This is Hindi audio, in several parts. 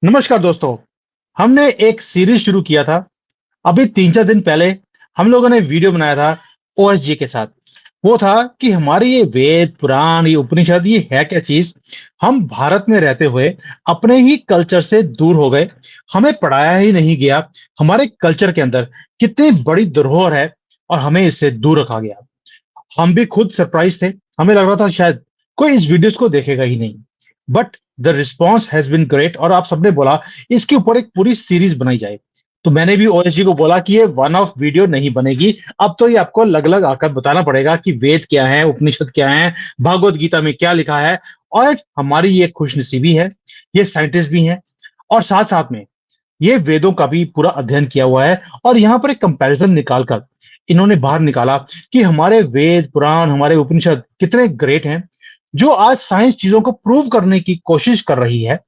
नमस्कार दोस्तों। हमने एक सीरीज शुरू किया था। अभी 3-4 दिन पहले हम लोगों ने वीडियो बनाया था ओएसजी के साथ। वो था कि हमारे ये वेद, पुराण, ये उपनिषद ये है क्या चीज? हम भारत में रहते हुए अपने ही कल्चर से दूर हो गए। हमें पढ़ाया ही नहीं गया। हमारे कल्चर के अंदर कितनी बड़ी धरोहर है और हमें इससे दूर रखा गया। हम भी खुद सरप्राइज थे। हमें लग रहा था शायद कोई इस वीडियोस को देखेगा ही नहीं। But the response has been great और आप सबने बोला इसके ऊपर एक पूरी सीरीज बनाई जाए। तो मैंने भी ओएसजी को बोला कि ये वन ऑफ वीडियो नहीं बनेगी। अब तो ये आपको अलग अलग आकर बताना पड़ेगा कि वेद क्या है, उपनिषद क्या है, भागवत गीता में क्या लिखा है। और हमारी ये खुशनसीबी है, ये साइंटिस्ट भी हैं और साथ साथ में ये वेदों का भी पूरा अध्ययन किया हुआ है। और यहाँ पर एक कंपैरिजन निकालकर इन्होंने बाहर निकाला कि हमारे वेद, पुराण, हमारे उपनिषद कितने ग्रेट हैं, जो आज साइंस चीजों को प्रूव करने की कोशिश कर रही है।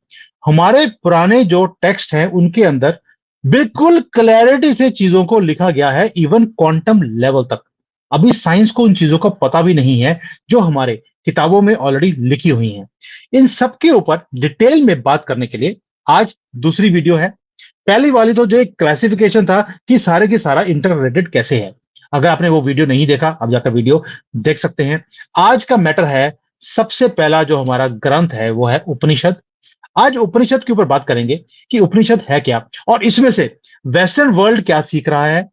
हमारे पुराने जो टेक्स्ट हैं उनके अंदर बिल्कुल क्लैरिटी से चीजों को लिखा गया है, इवन क्वांटम लेवल तक। अभी साइंस को उन चीजों का पता भी नहीं है जो हमारे किताबों में ऑलरेडी लिखी हुई हैं। इन सब के ऊपर डिटेल में बात करने के लिए आज दूसरी वीडियो है। पहली वाली तो जो एक क्लासिफिकेशन था कि सारे के सारा इंटर रिलेटेड कैसे है। अगर आपने वो वीडियो नहीं देखा, आप जाकर वीडियो देख सकते हैं। आज का मैटर है, सबसे पहला जो हमारा ग्रंथ है वो है उपनिषद। आज उपनिषद के ऊपर बात करेंगे कि उपनिषद है क्या और इसमें से वेस्टर्न वर्ल्ड क्या सीख रहा है,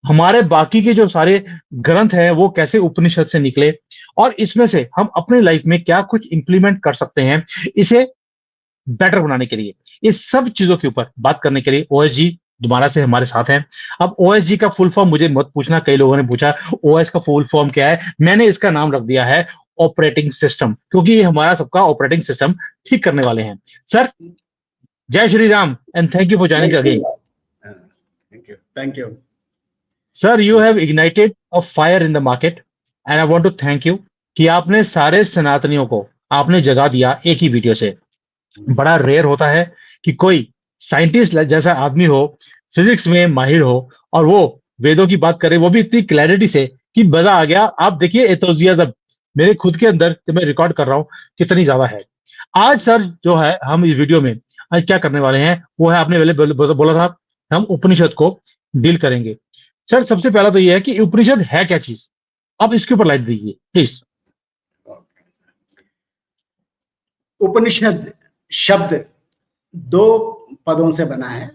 हमारे बाकी के जो सारे ग्रंथ हैं वो कैसे उपनिषद से निकले, और इसमें से हम अपने लाइफ में क्या कुछ इंप्लीमेंट कर सकते हैं इसे बेटर बनाने के लिए। इस सब चीजों के ऊपर बात करने के लिए ओएसजी दोबारा से हमारे साथ हैं। अब ओएसजी का फुल फॉर्म मुझे मत पूछना, कई लोगों ने पूछा ओएस का फुल फॉर्म क्या है। मैंने इसका नाम रख दिया है ऑपरेटिंग सिस्टम, क्योंकि ये हमारा सबका ऑपरेटिंग सिस्टम ठीक करने वाले हैं। सर, जय Shri Ram and thank you for जय joining Shri again. Ram. Thank you. Sir, you have ignited a fire in the market and I want to thank you कि आपने सारे सनातनियों को आपने जगा दिया एक ही वीडियो से। बड़ा रेयर होता है कि कोई साइंटिस्ट जैसा आदमी हो, फिजिक्स में माहिर हो और वो वेदों की बात करे, वो भी इतनी क्लैरिटी से कि मजा आ गया। आप देखिए एंथुसियाज्म मेरे खुद के अंदर जब मैं रिकॉर्ड कर रहा हूं कितनी ज्यादा है। आज सर जो है हम इस वीडियो में आज क्या करने वाले हैं वो है, आपने पहले बोला था हम उपनिषद को डील करेंगे। सर, सबसे पहला तो ये है कि उपनिषद है क्या चीज, आप इसके ऊपर लाइट दीजिए प्लीज। उपनिषद शब्द दो पदों से बना है।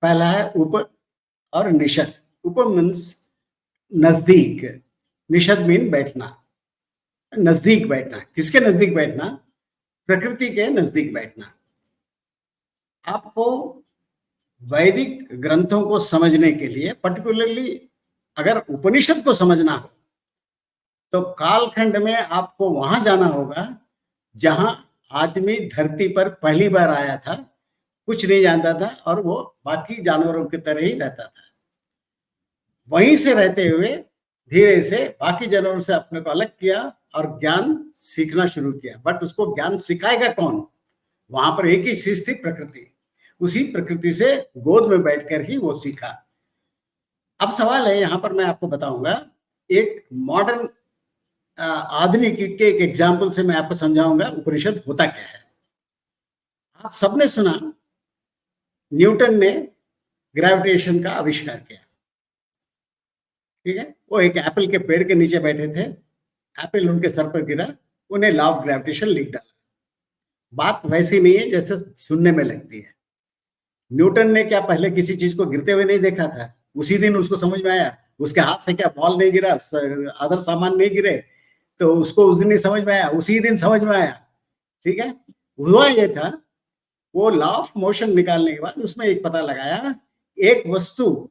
पहला है उप और निषद। उप मीन्स नजदीक, निषद मीन बैठना, नजदीक बैठना। किसके नजदीक बैठना? प्रकृति के नजदीक बैठना। आपको वैदिक ग्रंथों को समझने के लिए, पर्टिकुलरली अगर उपनिषद को समझना हो, तो कालखंड में आपको वहां जाना होगा जहां आदमी धरती पर पहली बार आया था, कुछ नहीं जानता था और वो बाकी जानवरों की तरह ही रहता था। वहीं से रहते हुए धीरे से बाकी जानवरों से अपने को अलग किया और ज्ञान सीखना शुरू किया। बट उसको ज्ञान सिखाएगा कौन? वहां पर एक ही चीज थी, प्रकृति। उसी प्रकृति से गोद में बैठकर ही वो सीखा। अब सवाल है, यहां पर मैं आपको बताऊंगा एक मॉडर्न आधुनिक के एक एग्जाम्पल से मैं आपको समझाऊंगा उपनिषद होता क्या है। आप सबने सुना न्यूटन ने ग्रेविटेशन का आविष्कार किया, ठीक है? वो एक एप्पल के पेड़ के नीचे बैठे थे, एप्पल उनके सर पर गिरा, उन्हें लॉ ऑफ ग्रेविटेशन लिख डाला। बात वैसी नहीं है जैसे सुनने में लगती है। न्यूटन ने क्या पहले किसी चीज को गिरते हुए नहीं देखा था? उसी दिन उसको समझ में आया। उसके हाथ से क्या बॉल नहीं गिरा, अदर सामान नहीं गिरे, तो उसको उस दिन ही समझ में आया, उसी दिन समझ में आया, ठीक है? हुआ ये था, वो लॉ ऑफ मोशन निकालने के बाद उसमें एक पता लगाया, एक वस्तु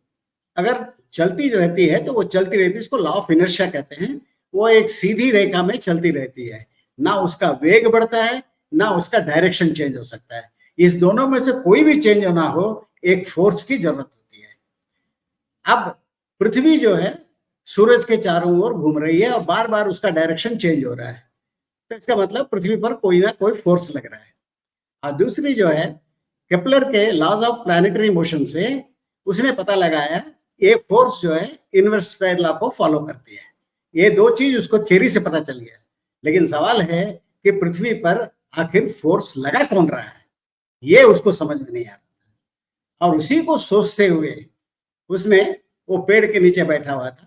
अगर चलती रहती है तो वो चलती रहती है, इसको लॉ ऑफ इनर्शिया कहते हैं। वो एक सीधी रेखा में चलती रहती है, ना उसका वेग बढ़ता है ना उसका डायरेक्शन चेंज हो सकता है। इस दोनों में से कोई भी चेंज होना हो, एक फोर्स की जरूरत होती है। अब पृथ्वी जो है सूरज के चारों ओर घूम रही है और बार बार उसका डायरेक्शन चेंज हो रहा है, तो इसका मतलब पृथ्वी पर कोई ना कोई फोर्स लग रहा है। और दूसरी जो है, केपलर के लॉज ऑफ प्लैनेटरी मोशन से उसने पता लगाया ये फोर्स जो है इनवर्स स्क्वायर लॉ को फॉलो करती है। ये दो चीज उसको थ्योरी से पता चल गया। लेकिन सवाल है कि पृथ्वी पर आखिर फोर्स लगा कौन रहा है? ये उसको समझ में नहीं आ रहा। और उसी को सोचते हुए उसने वो पेड़ के नीचे बैठा हुआ था,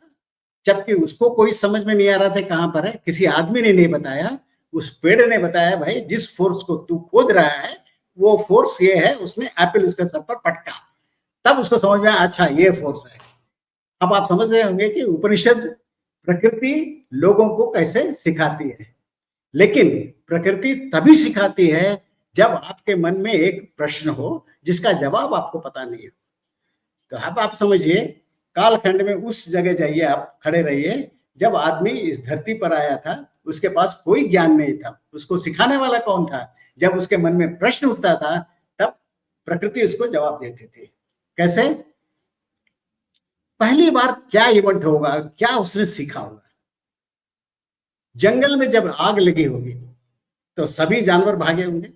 जबकि उसको कोई समझ में नहीं आ रहा था कहाँ पर है, किसी आदमी ने नहीं बताया, उस पेड़ ने बताया, भाई जिस फोर्स को तू खोज रहा है वो फोर्स ये है। उसने एप्पल उसके सर पर पटका, तब उसको समझ में आया, अच्छा ये फोर्स है। अब आप समझ रहे होंगे कि उपनिषद प्रकृति लोगों को कैसे सिखाती है, लेकिन प्रकृति तभी सिखाती है जब आपके मन में एक प्रश्न हो जिसका जवाब आपको पता नहीं हो। तो अब आप समझिए, कालखंड में उस जगह जाइए, आप खड़े रहिए जब आदमी इस धरती पर आया था, उसके पास कोई ज्ञान नहीं था, उसको सिखाने वाला कौन था? जब उसके मन में प्रश्न उठता था तब प्रकृति उसको जवाब देती थी। कैसे? पहली बार क्या इवेंट होगा, क्या उसने सीखा होगा। जंगल में जब आग लगी होगी तो सभी जानवर भागे होंगे,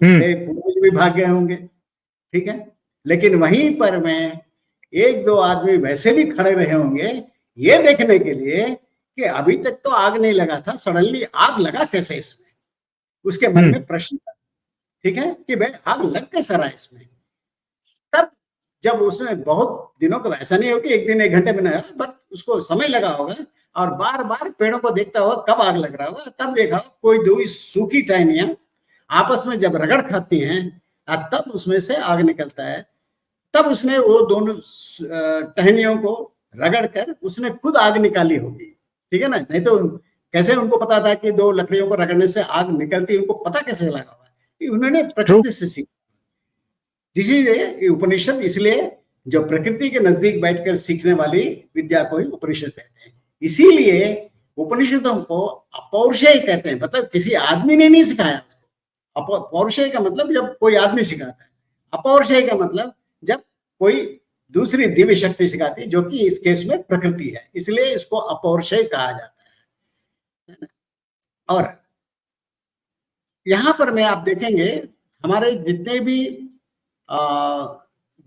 हमारे पूर्वज भी भाग गए होंगे, ठीक है। लेकिन वहीं पर में एक दो आदमी वैसे भी खड़े रहे होंगे ये देखने के लिए कि अभी तक तो आग नहीं लगा था, सडनली आग लगा कैसे इसमें। उसके मन में प्रश्न था, ठीक है, कि भाई आग लग कैसे रहा है इसमें। तब जब उसने बहुत दिनों को, ऐसा नहीं हो कि एक दिन एक घंटे में नहीं, बट उसको समय लगा होगा और बार बार पेड़ों को देखता होगा कब आग लग रहा होगा। तब देखा कोई दो सूखी टहनियां आपस में जब रगड़ खाती हैं तब उसमें से आग निकलता है। तब उसने वो दोनों टहनियों को रगड़ कर उसने खुद आग निकाली होगी, ठीक है ना। नहीं तो कैसे उनको पता था कि दो लकड़ियों को रगड़ने से आग निकलती, उनको पता कैसे लगा होगा? उन्होंने प्रकृति से सीखा। इसीलिए उपनिषद, इसलिए जो प्रकृति के नजदीक बैठकर सीखने वाली विद्या को ही उपनिषद कहते हैं। इसीलिए उपनिषदों को अपौरुषेय कहते हैं, मतलब किसी आदमी ने नहीं सिखाया उसको। पौरुषेय का मतलब जब कोई आदमी सिखाता है, अपौरुषेय का मतलब जब कोई दूसरी दिव्य शक्ति सिखाती है, जो कि इस केस में प्रकृति है, इसलिए इसको अपौरुषेय कहा जाता है। और यहां पर में आप देखेंगे हमारे जितने भी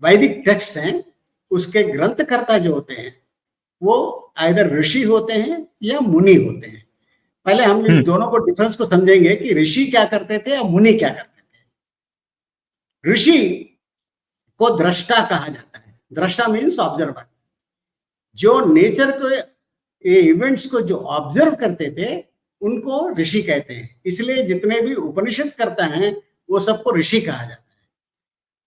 वैदिक टेक्स्ट हैं उसके ग्रंथकर्ता जो होते हैं वो आइदर ऋषि होते हैं या मुनि होते हैं। पहले हम इन दोनों को डिफरेंस को समझेंगे कि ऋषि क्या करते थे या मुनि क्या करते थे। ऋषि को दृष्टा कहा जाता है। दृष्टा मीन्स ऑब्जर्वर, जो नेचर के इवेंट्स को जो ऑब्जर्व करते थे उनको ऋषि कहते हैं। इसलिए जितने भी उपनिषद करता है वो सबको ऋषि कहा जाता है।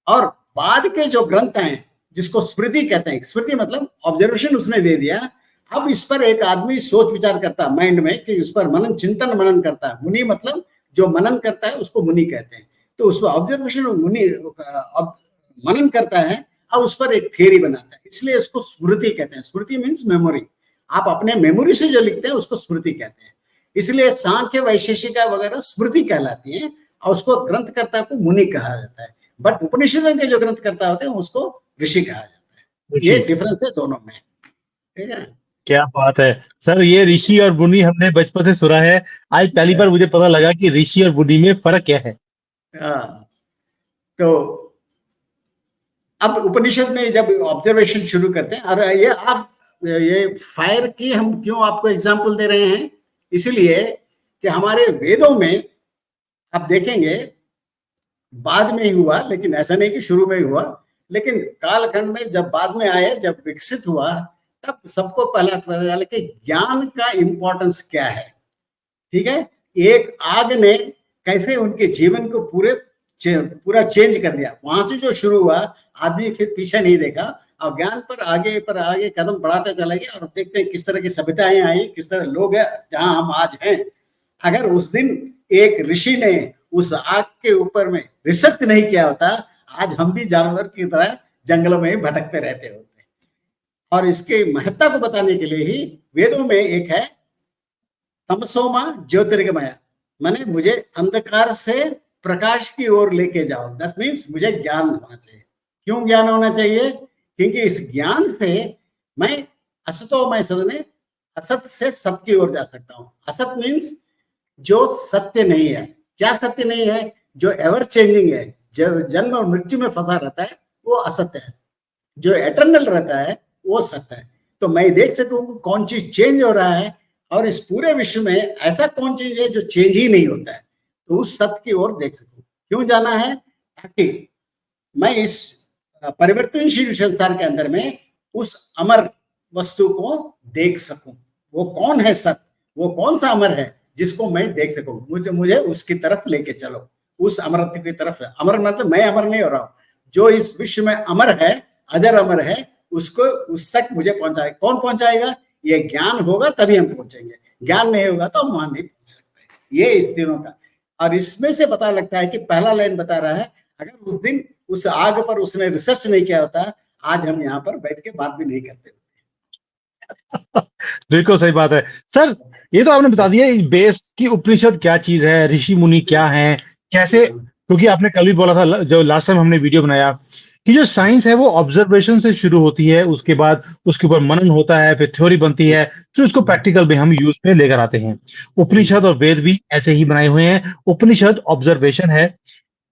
और बाद के जो ग्रंथ हैं जिसको स्मृति कहते हैं, स्मृति मतलब ऑब्जर्वेशन उसने दे दिया, अब इस पर एक आदमी सोच विचार करता है माइंड में कि उस पर मनन, चिंतन मनन करता है। मुनि मतलब जो मनन करता है उसको मुनि कहते हैं। तो उस पर ऑब्जर्वेशन मुनि मनन करता है और उस पर एक थियरी बनाता है, इसलिए इसको स्मृति कहते हैं। स्मृति मीन्स मेमोरी। आप अपने मेमोरी से जो लिखते हैं उसको स्मृति कहते हैं। इसलिए सांख्य, वैशेषिका वगैरह स्मृति कहलाती है और उसको ग्रंथकर्ता को मुनि कहा जाता है। बट उपनिषदों के जो ग्रंथकर्ता होते हैं उसको ऋषि कहा जाता है। ये डिफरेंस है दोनों में, ठीक है। क्या बात है सर, ये ऋषि और मुनि हमने बचपन से सुना है, आज पहली बार मुझे पता लगा कि ऋषि और मुनि में फर्क क्या है। तो अब उपनिषद में जब ऑब्जर्वेशन शुरू करते हैं, और ये आप ये फायर की हम क्यों आपको एग्जांपल दे रहे हैं, इसलिए कि हमारे वेदों में आप देखेंगे बाद में ही हुआ, लेकिन ऐसा नहीं कि शुरू में ही हुआ, लेकिन कालखंड में जब बाद में आए, जब विकसित हुआ, तब सबको पहला पता चला कि ज्ञान का इंपॉर्टेंस क्या है, ठीक है। एक आग ने कैसे उनके जीवन को पूरा चेंज कर दिया। वहां से जो शुरू हुआ, आदमी फिर पीछे नहीं देखा और ज्ञान पर आगे कदम बढ़ाते चला गया। और देखते हैं किस तरह की सभ्यताएं आई, किस तरह लोग हैं जहां हम आज हैं। अगर उस दिन एक ऋषि ने उस आग के ऊपर में रिसर्च नहीं किया होता, आज हम भी जानवर की तरह जंगलों में भटकते रहते होते। और इसके महत्ता को बताने के लिए ही वेदों में एक है तमसोमा ज्योतिर्गमय, माने मुझे अंधकार से प्रकाश की ओर लेके जाओ। दैट मीन्स मुझे ज्ञान होना चाहिए। क्यों ज्ञान होना चाहिए? क्योंकि इस ज्ञान से मैं असतोमय समझने, असत से सत्य की ओर जा सकता हूँ। असत मीन्स जो सत्य नहीं है। क्या सत्य नहीं है? जो एवर चेंजिंग है, जो जन्म और मृत्यु में फंसा रहता है, वो असत्य है। जो एटर्नल रहता है वो सत्य है। तो मैं देख सकूं कौन चीज चेंज हो रहा है, और इस पूरे विश्व में ऐसा कौन चीज है जो चेंज ही नहीं होता है, तो उस सत्य की ओर देख सकूं। क्यों जाना है? ताकि मैं इस परिवर्तनशील संसार के अंदर में उस अमर वस्तु को देख सकूं। वो कौन है सत्य, वो कौन सा अमर है जिसको मैं देख सकूं। मुझे उसकी तरफ लेके चलो, उस अमरत्व की तरफ। अमर मतलब मैं अमर नहीं हो रहा हूं, जो इस विश्व में अमर है, अजर अमर है, उसको उस तक मुझे पहुंचाए। कौन पहुंचाएगा? ये ज्ञान होगा तभी हम पहुंचेंगे, ज्ञान नहीं होगा तो हम वहां नहीं पहुंच सकते। ये इस दिनों का, और इसमें से पता लगता है कि पहला लाइन बता रहा है, अगर उस दिन उस आग पर उसने रिसर्च नहीं किया होता, आज हम यहाँ पर बैठ के बात भी नहीं करते। बिल्कुल सही बात है सर। ये तो आपने बता दिया बेस की उपनिषद क्या चीज है, ऋषि मुनि क्या है, कैसे, क्योंकि आपने कल भी बोला था जो लास्ट टाइम हमने वीडियो बनाया कि जो साइंस है वो ऑब्जर्वेशन से शुरू होती है, उसके बाद उसके ऊपर मनन होता है, फिर थ्योरी बनती है, फिर उसको प्रैक्टिकल में हम यूज में लेकर आते हैं। उपनिषद और वेद भी ऐसे ही बनाए हुए हैं। उपनिषद ऑब्जर्वेशन है,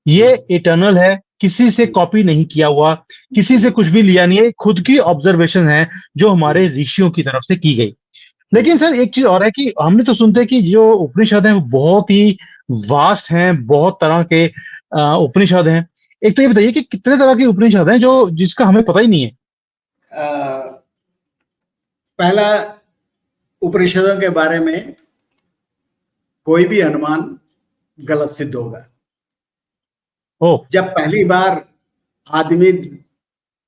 ये इटर्नल है, किसी से कॉपी नहीं किया हुआ, किसी से कुछ भी लिया नहीं है, खुद की ऑब्जर्वेशन है जो हमारे ऋषियों की तरफ से की गई। लेकिन सर एक चीज और है कि हमने तो सुनते हैं कि जो उपनिषद हैं वो बहुत ही वास्ट हैं, बहुत तरह के उपनिषद हैं। एक तो ये बताइए कि कितने तरह के उपनिषद हैं जो जिसका हमें पता ही नहीं है। पहला, उपनिषदों के बारे में कोई भी अनुमान गलत सिद्ध होगा। जब पहली बार आदमी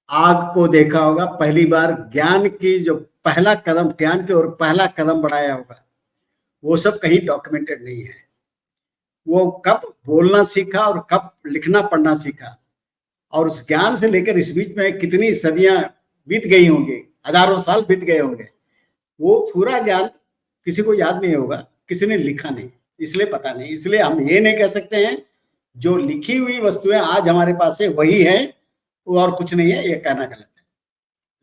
आग को देखा होगा, पहली बार ज्ञान की जो पहला कदम, ज्ञान की ओर पहला कदम बढ़ाया होगा, वो सब कहीं डॉक्यूमेंटेड नहीं है। वो कब बोलना सीखा और कब लिखना पढ़ना सीखा, और उस ज्ञान से लेकर इस बीच में कितनी सदियां बीत गई होंगी, हजारों साल बीत गए होंगे, वो पूरा ज्ञान किसी को याद नहीं होगा, किसी ने लिखा नहीं, इसलिए पता नहीं। इसलिए हम ये नहीं कह सकते हैं जो लिखी हुई वस्तुएं आज हमारे पास है वही है और कुछ नहीं है, ये कहना गलत है।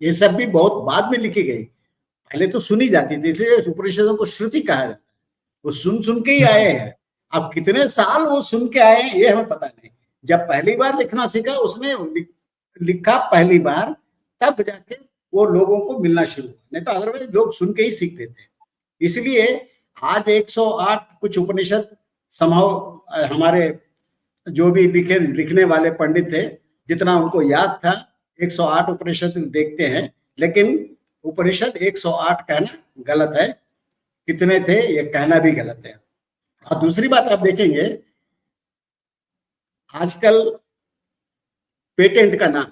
ये सब भी बहुत बाद में लिखी गई, पहले तो सुनी जाती थी, इसलिए उपनिषदों को श्रुति कहा जाता है। वो सुन सुन के ही आए हैं। अब कितने साल वो सुन के आए हैं ये हमें पता नहीं। जब पहली बार लिखना सीखा, उसने लिखा पहली बार, तब जाके वो लोगों को मिलना शुरू हुआ, नहीं तो अदरवाइज लोग सुन के ही सीखते थे। इसलिए आज 108 कुछ उपनिषद संभव हमारे जो भी लिखने वाले पंडित थे, जितना उनको याद था 108 उपनिषद देखते हैं, लेकिन उपनिषद 108 कहना गलत है। कितने थे ये कहना भी गलत है। और दूसरी बात आप देखेंगे, आजकल पेटेंट का नाम,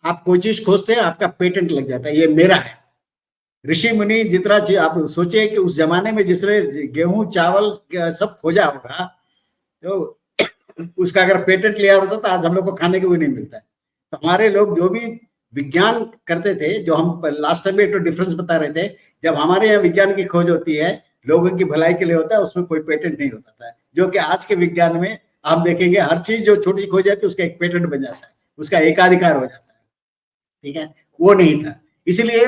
आप कोई चीज खोजते हैं आपका पेटेंट लग जाता है, ये मेरा है। ऋषि मुनि जितना चीज, आप सोचिए कि उस जमाने में जिसने गेहूं चावल सब खोजा होगा, तो उसका अगर पेटेंट लिया होता तो आज हम लोग को खाने को भी नहीं मिलता है। तो हमारे लोग जो भी विज्ञान करते थे, जो हम लास्ट टाइम में तो डिफरेंस बता रहे थे, जब हमारे यहाँ विज्ञान की खोज होती है, लोगों की भलाई के लिए होता है, उसमें कोई पेटेंट नहीं होता था। जो कि आज के विज्ञान में आप देखेंगे हर चीज जो छोटी खोज जाती है उसका एक पेटेंट बन जाता है, उसका एकाधिकार हो जाता है। ठीक है, वो नहीं था। इसलिए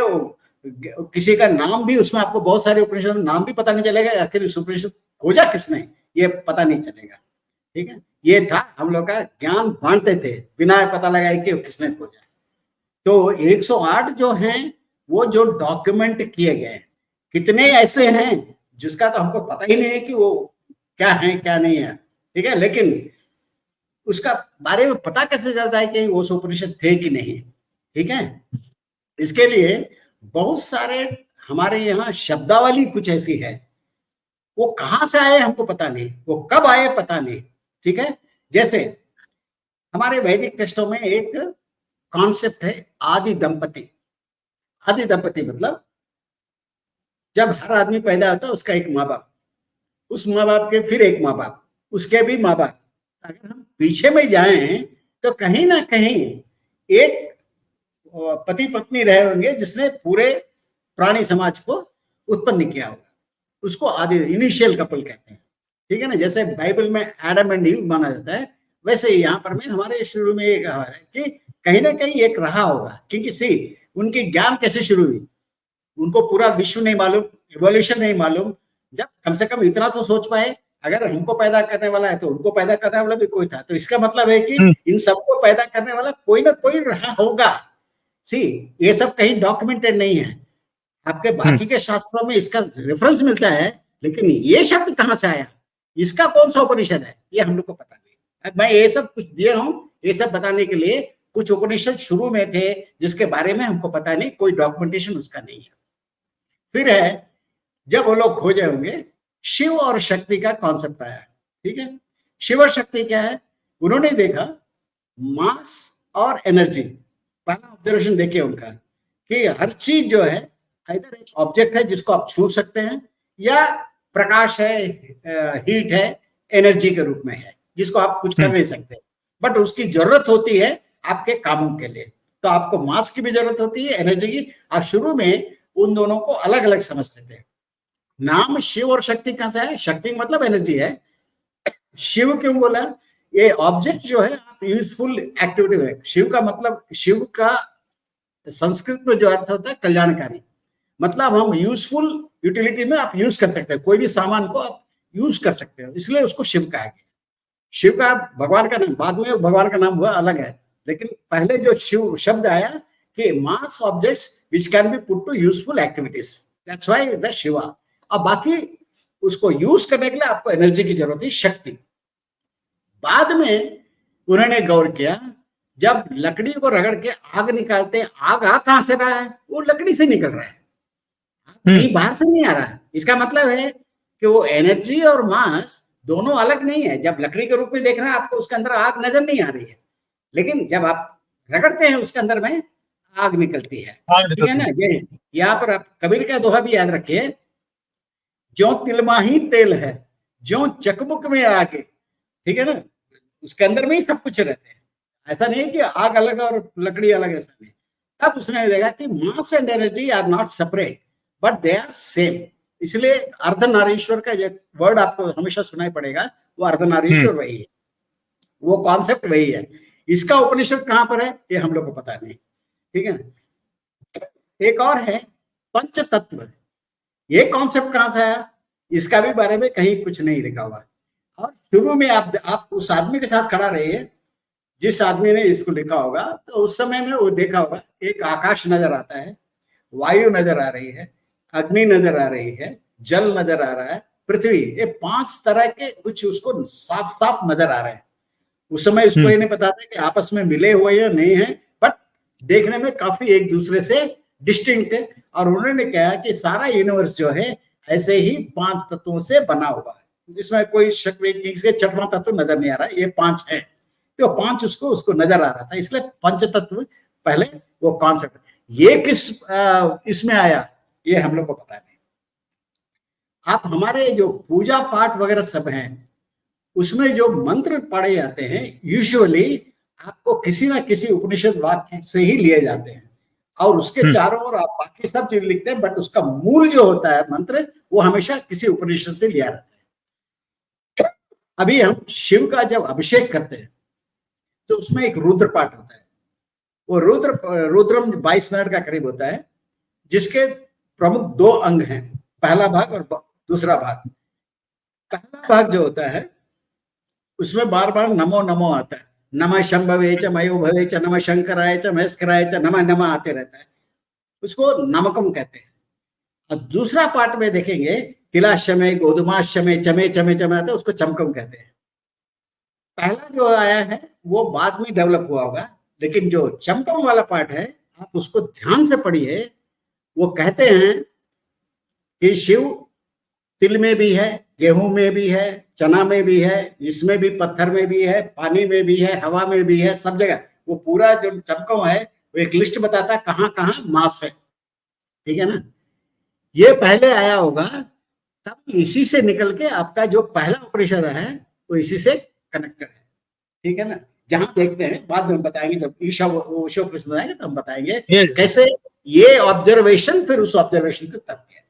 किसी का नाम भी उसमें आपको बहुत सारे उपनिषद नाम भी पता नहीं चलेगा, आखिर इस उपनिषद खोजा किसने ये पता नहीं चलेगा। ठीक है, ये था हम लोग का ज्ञान बांटते थे बिना पता लगाए कि किसने खोजा। तो 108 जो हैं वो जो डॉक्यूमेंट किए गए, कितने ऐसे हैं जिसका तो हमको पता ही नहीं है कि वो क्या है क्या नहीं है। ठीक है, लेकिन उसका बारे में पता कैसे चलता है कि वो उपनिषद थे कि नहीं। ठीक है, इसके लिए बहुत सारे हमारे यहाँ शब्दावली कुछ ऐसी है, वो कहां से आए हमको पता नहीं, वो कब आए पता नहीं। ठीक है, जैसे हमारे वैदिक टेक्स्टों में एक कॉन्सेप्ट है आदि दंपति। आदि दंपति मतलब जब हर आदमी पैदा होता है उसका एक माँ बाप, उस माँ बाप के फिर एक माँ बाप, उसके भी माँ बाप। अगर हम पीछे में जाएं तो कहीं ना कहीं एक पति पत्नी रहे होंगे जिसने पूरे प्राणी समाज को उत्पन्न किया होगा, उसको आदि इनिशियल कपल कहते हैं। ठीक है ना, जैसे बाइबल में एडम एंड ईव माना जाता है, वैसे ही यहाँ पर में हमारे शुरू में ये कहा है कि कहीं ना कहीं एक रहा होगा। क्योंकि सी उनकी ज्ञान कैसे शुरू हुई, उनको पूरा विश्व नहीं मालूम, इवोल्यूशन नहीं मालूम, जब कम से कम इतना तो सोच पाए अगर हमको पैदा करने वाला है तो उनको पैदा करने वाला भी कोई था। तो इसका मतलब है कि इन सबको पैदा करने वाला कोई ना कोई रहा होगा। सी ये सब कहीं डॉक्यूमेंटेड नहीं है, आपके बाकी के शास्त्रों में इसका रेफरेंस मिलता है, लेकिन ये शब्द कहां से आया, इसका कौन सा उपनिषद है, ये हम लोग को पता नहीं। मैं ये सब कुछ दिए हूँ, ये सब बताने के लिए। कुछ उपनिषद शुरू में थे जिसके बारे में हमको पता नहीं, कोई डॉक्यूमेंटेशन उसका नहीं है। फिर है, जब वो लोग खोजे होंगे, शिव और शक्ति का कॉन्सेप्ट आया। ठीक है, शिव और शक्ति क्या है? उन्होंने देखा मास और एनर्जी, पहला ऑब्जर्वेशन देखिए उनका, कि हर चीज जो है इधर एक ऑब्जेक्ट है जिसको आप छू सकते हैं, या प्रकाश है, हीट है, एनर्जी के रूप में है जिसको आप कुछ कर नहीं सकते, बट उसकी जरूरत होती है आपके कामों के लिए। तो आपको मास की भी जरूरत होती है, एनर्जी की। और शुरू में उन दोनों को अलग अलग समझते थे। नाम शिव और शक्ति कहां से है? शक्ति मतलब एनर्जी है। शिव क्यों बोला? ये ऑब्जेक्ट जो है आप यूजफुल एक्टिविटी में, शिव का मतलब, शिव का संस्कृत में जो अर्थ होता है कल्याणकारी, मतलब हम यूजफुल यूटिलिटी में आप यूज कर सकते हैं, कोई भी सामान को आप यूज कर सकते हो, इसलिए उसको शिव कहा गया। शिव का भगवान का नाम, बाद में भगवान का नाम हुआ अलग है, लेकिन पहले जो शिव शब्द आया कि mass objects which can be put to useful activities, that's why the Shiva. अब बाकी उसको यूज करने के लिए आपको एनर्जी की जरूरत है, शक्ति। बाद में उन्होंने गौर किया, जब लकड़ी को रगड़ के आग निकालते हैं, आग आ कहां से रहा है? वो लकड़ी से निकल रहा है, कहीं बाहर से नहीं आ रहा है। इसका मतलब है कि वो एनर्जी और मास दोनों अलग नहीं है। जब लकड़ी के रूप में देख रहे हैं आपको, उसके अंदर आग नजर नहीं आ रही है, लेकिन जब आप रगड़ते हैं उसके अंदर में आग निकलती है। ठीक है ना? ये यहाँ पर आप कबीर का दोहा भी याद रखिए, ज्यों तिलमाही तेल है, ज्यों चकमुक में आगे। ठीक है ना? उसके अंदर में ही सब कुछ रहते हैं। ऐसा नहीं कि आग अलग और लकड़ी अलग, ऐसा नहीं। तब उसने देखा कि mass and energy are not separate but they are same. इसलिए अर्धनारीश्वर का जो वर्ड आपको हमेशा सुनाई पड़ेगा, वो अर्धनारीश्वर वही है, वो कॉन्सेप्ट वही है। इसका उपनिषद कहां पर है ये हम लोग को पता नहीं। ठीक है ना? एक और है पंच तत्व, ये कॉन्सेप्ट कहां से आया, इसका भी बारे में कहीं कुछ नहीं लिखा हुआ। और शुरू में आप उस आदमी के साथ खड़ा रहिए जिस आदमी ने इसको लिखा होगा, तो उस समय में वो देखा होगा एक आकाश नजर आता है, वायु नजर आ रही है, अग्नि नजर आ रही है, जल नजर आ रहा है, पृथ्वी, ये 5 तरह के कुछ उसको साफ साफ नजर आ रहे हैं। उस समय उसको ये नहीं पता था कि आपस में मिले हुए या नहीं है, बट देखने में काफी एक दूसरे से डिस्टिंक्ट है। और उन्होंने कहा कि सारा यूनिवर्स जो है ऐसे ही 5 तत्वों से बना हुआ है, इसमें कोई शक नहीं, किसी के 6वां तत्व नजर नहीं आ रहा है, ये 5 है। तो 5 उसको नजर आ रहा था, इसलिए पंच तत्व पहले वो कॉन्सेप्ट। ये किस इसमें आया ये हम लोग को पता नहीं। आप हमारे जो पूजा पाठ वगैरह सब हैं, उसमें जो मंत्र पढ़े जाते हैं, यूजुअली आपको किसी ना किसी उपनिषद वाक्य से ही लिए जाते हैं, और उसके चारों ओर आप बाकी सब चीज लिखते हैं, बट उसका मूल जो होता है मंत्र, वो हमेशा किसी उपनिषद से लिया रहता है। अभी हम शिव का जब अभिषेक करते हैं तो उसमें एक रुद्र पाठ होता है। वो रुद्रम 22 मिनट का करीब होता है, जिसके प्रमुख 2 अंग हैं, पहला भाग और दूसरा भाग। पहला भाग जो होता है उसमें बार बार नमो नमो आता है, नमः शंभवे च मयो भवे च, नमः शंकराय च, महेश्वराय च, नमः नमः आते रहता है, उसको नमकम कहते हैं। और दूसरा पार्ट में देखेंगे, तिलाशमे गोधुमाशमे चमे चमे चमे आता है, उसको चमकम कहते हैं। पहला जो आया है वो बाद में डेवलप हुआ होगा, लेकिन जो चमकम वाला पार्ट है आप उसको ध्यान से पढ़िए। वो कहते हैं कि शिव तिल में भी है, गेहूं में भी है, चना में भी है, इसमें भी, पत्थर में भी है, पानी में भी है, हवा में भी है, सब जगह। वो पूरा जो चमकम है वो एक लिस्ट बताता है कहाँ कहाँ मास है। ठीक है ना? ये पहले आया होगा, तब इसी से निकल के आपका जो पहला उपनिषद है वो इसी से कनेक्टेड है। ठीक है ना? जहां देखते हैं, बाद में हम बताएंगे, जब ईशो प्रश्न आएंगे तो हम बताएंगे कैसे ये ऑब्जर्वेशन फिर उस ऑब्जर्वेशन को तब किया।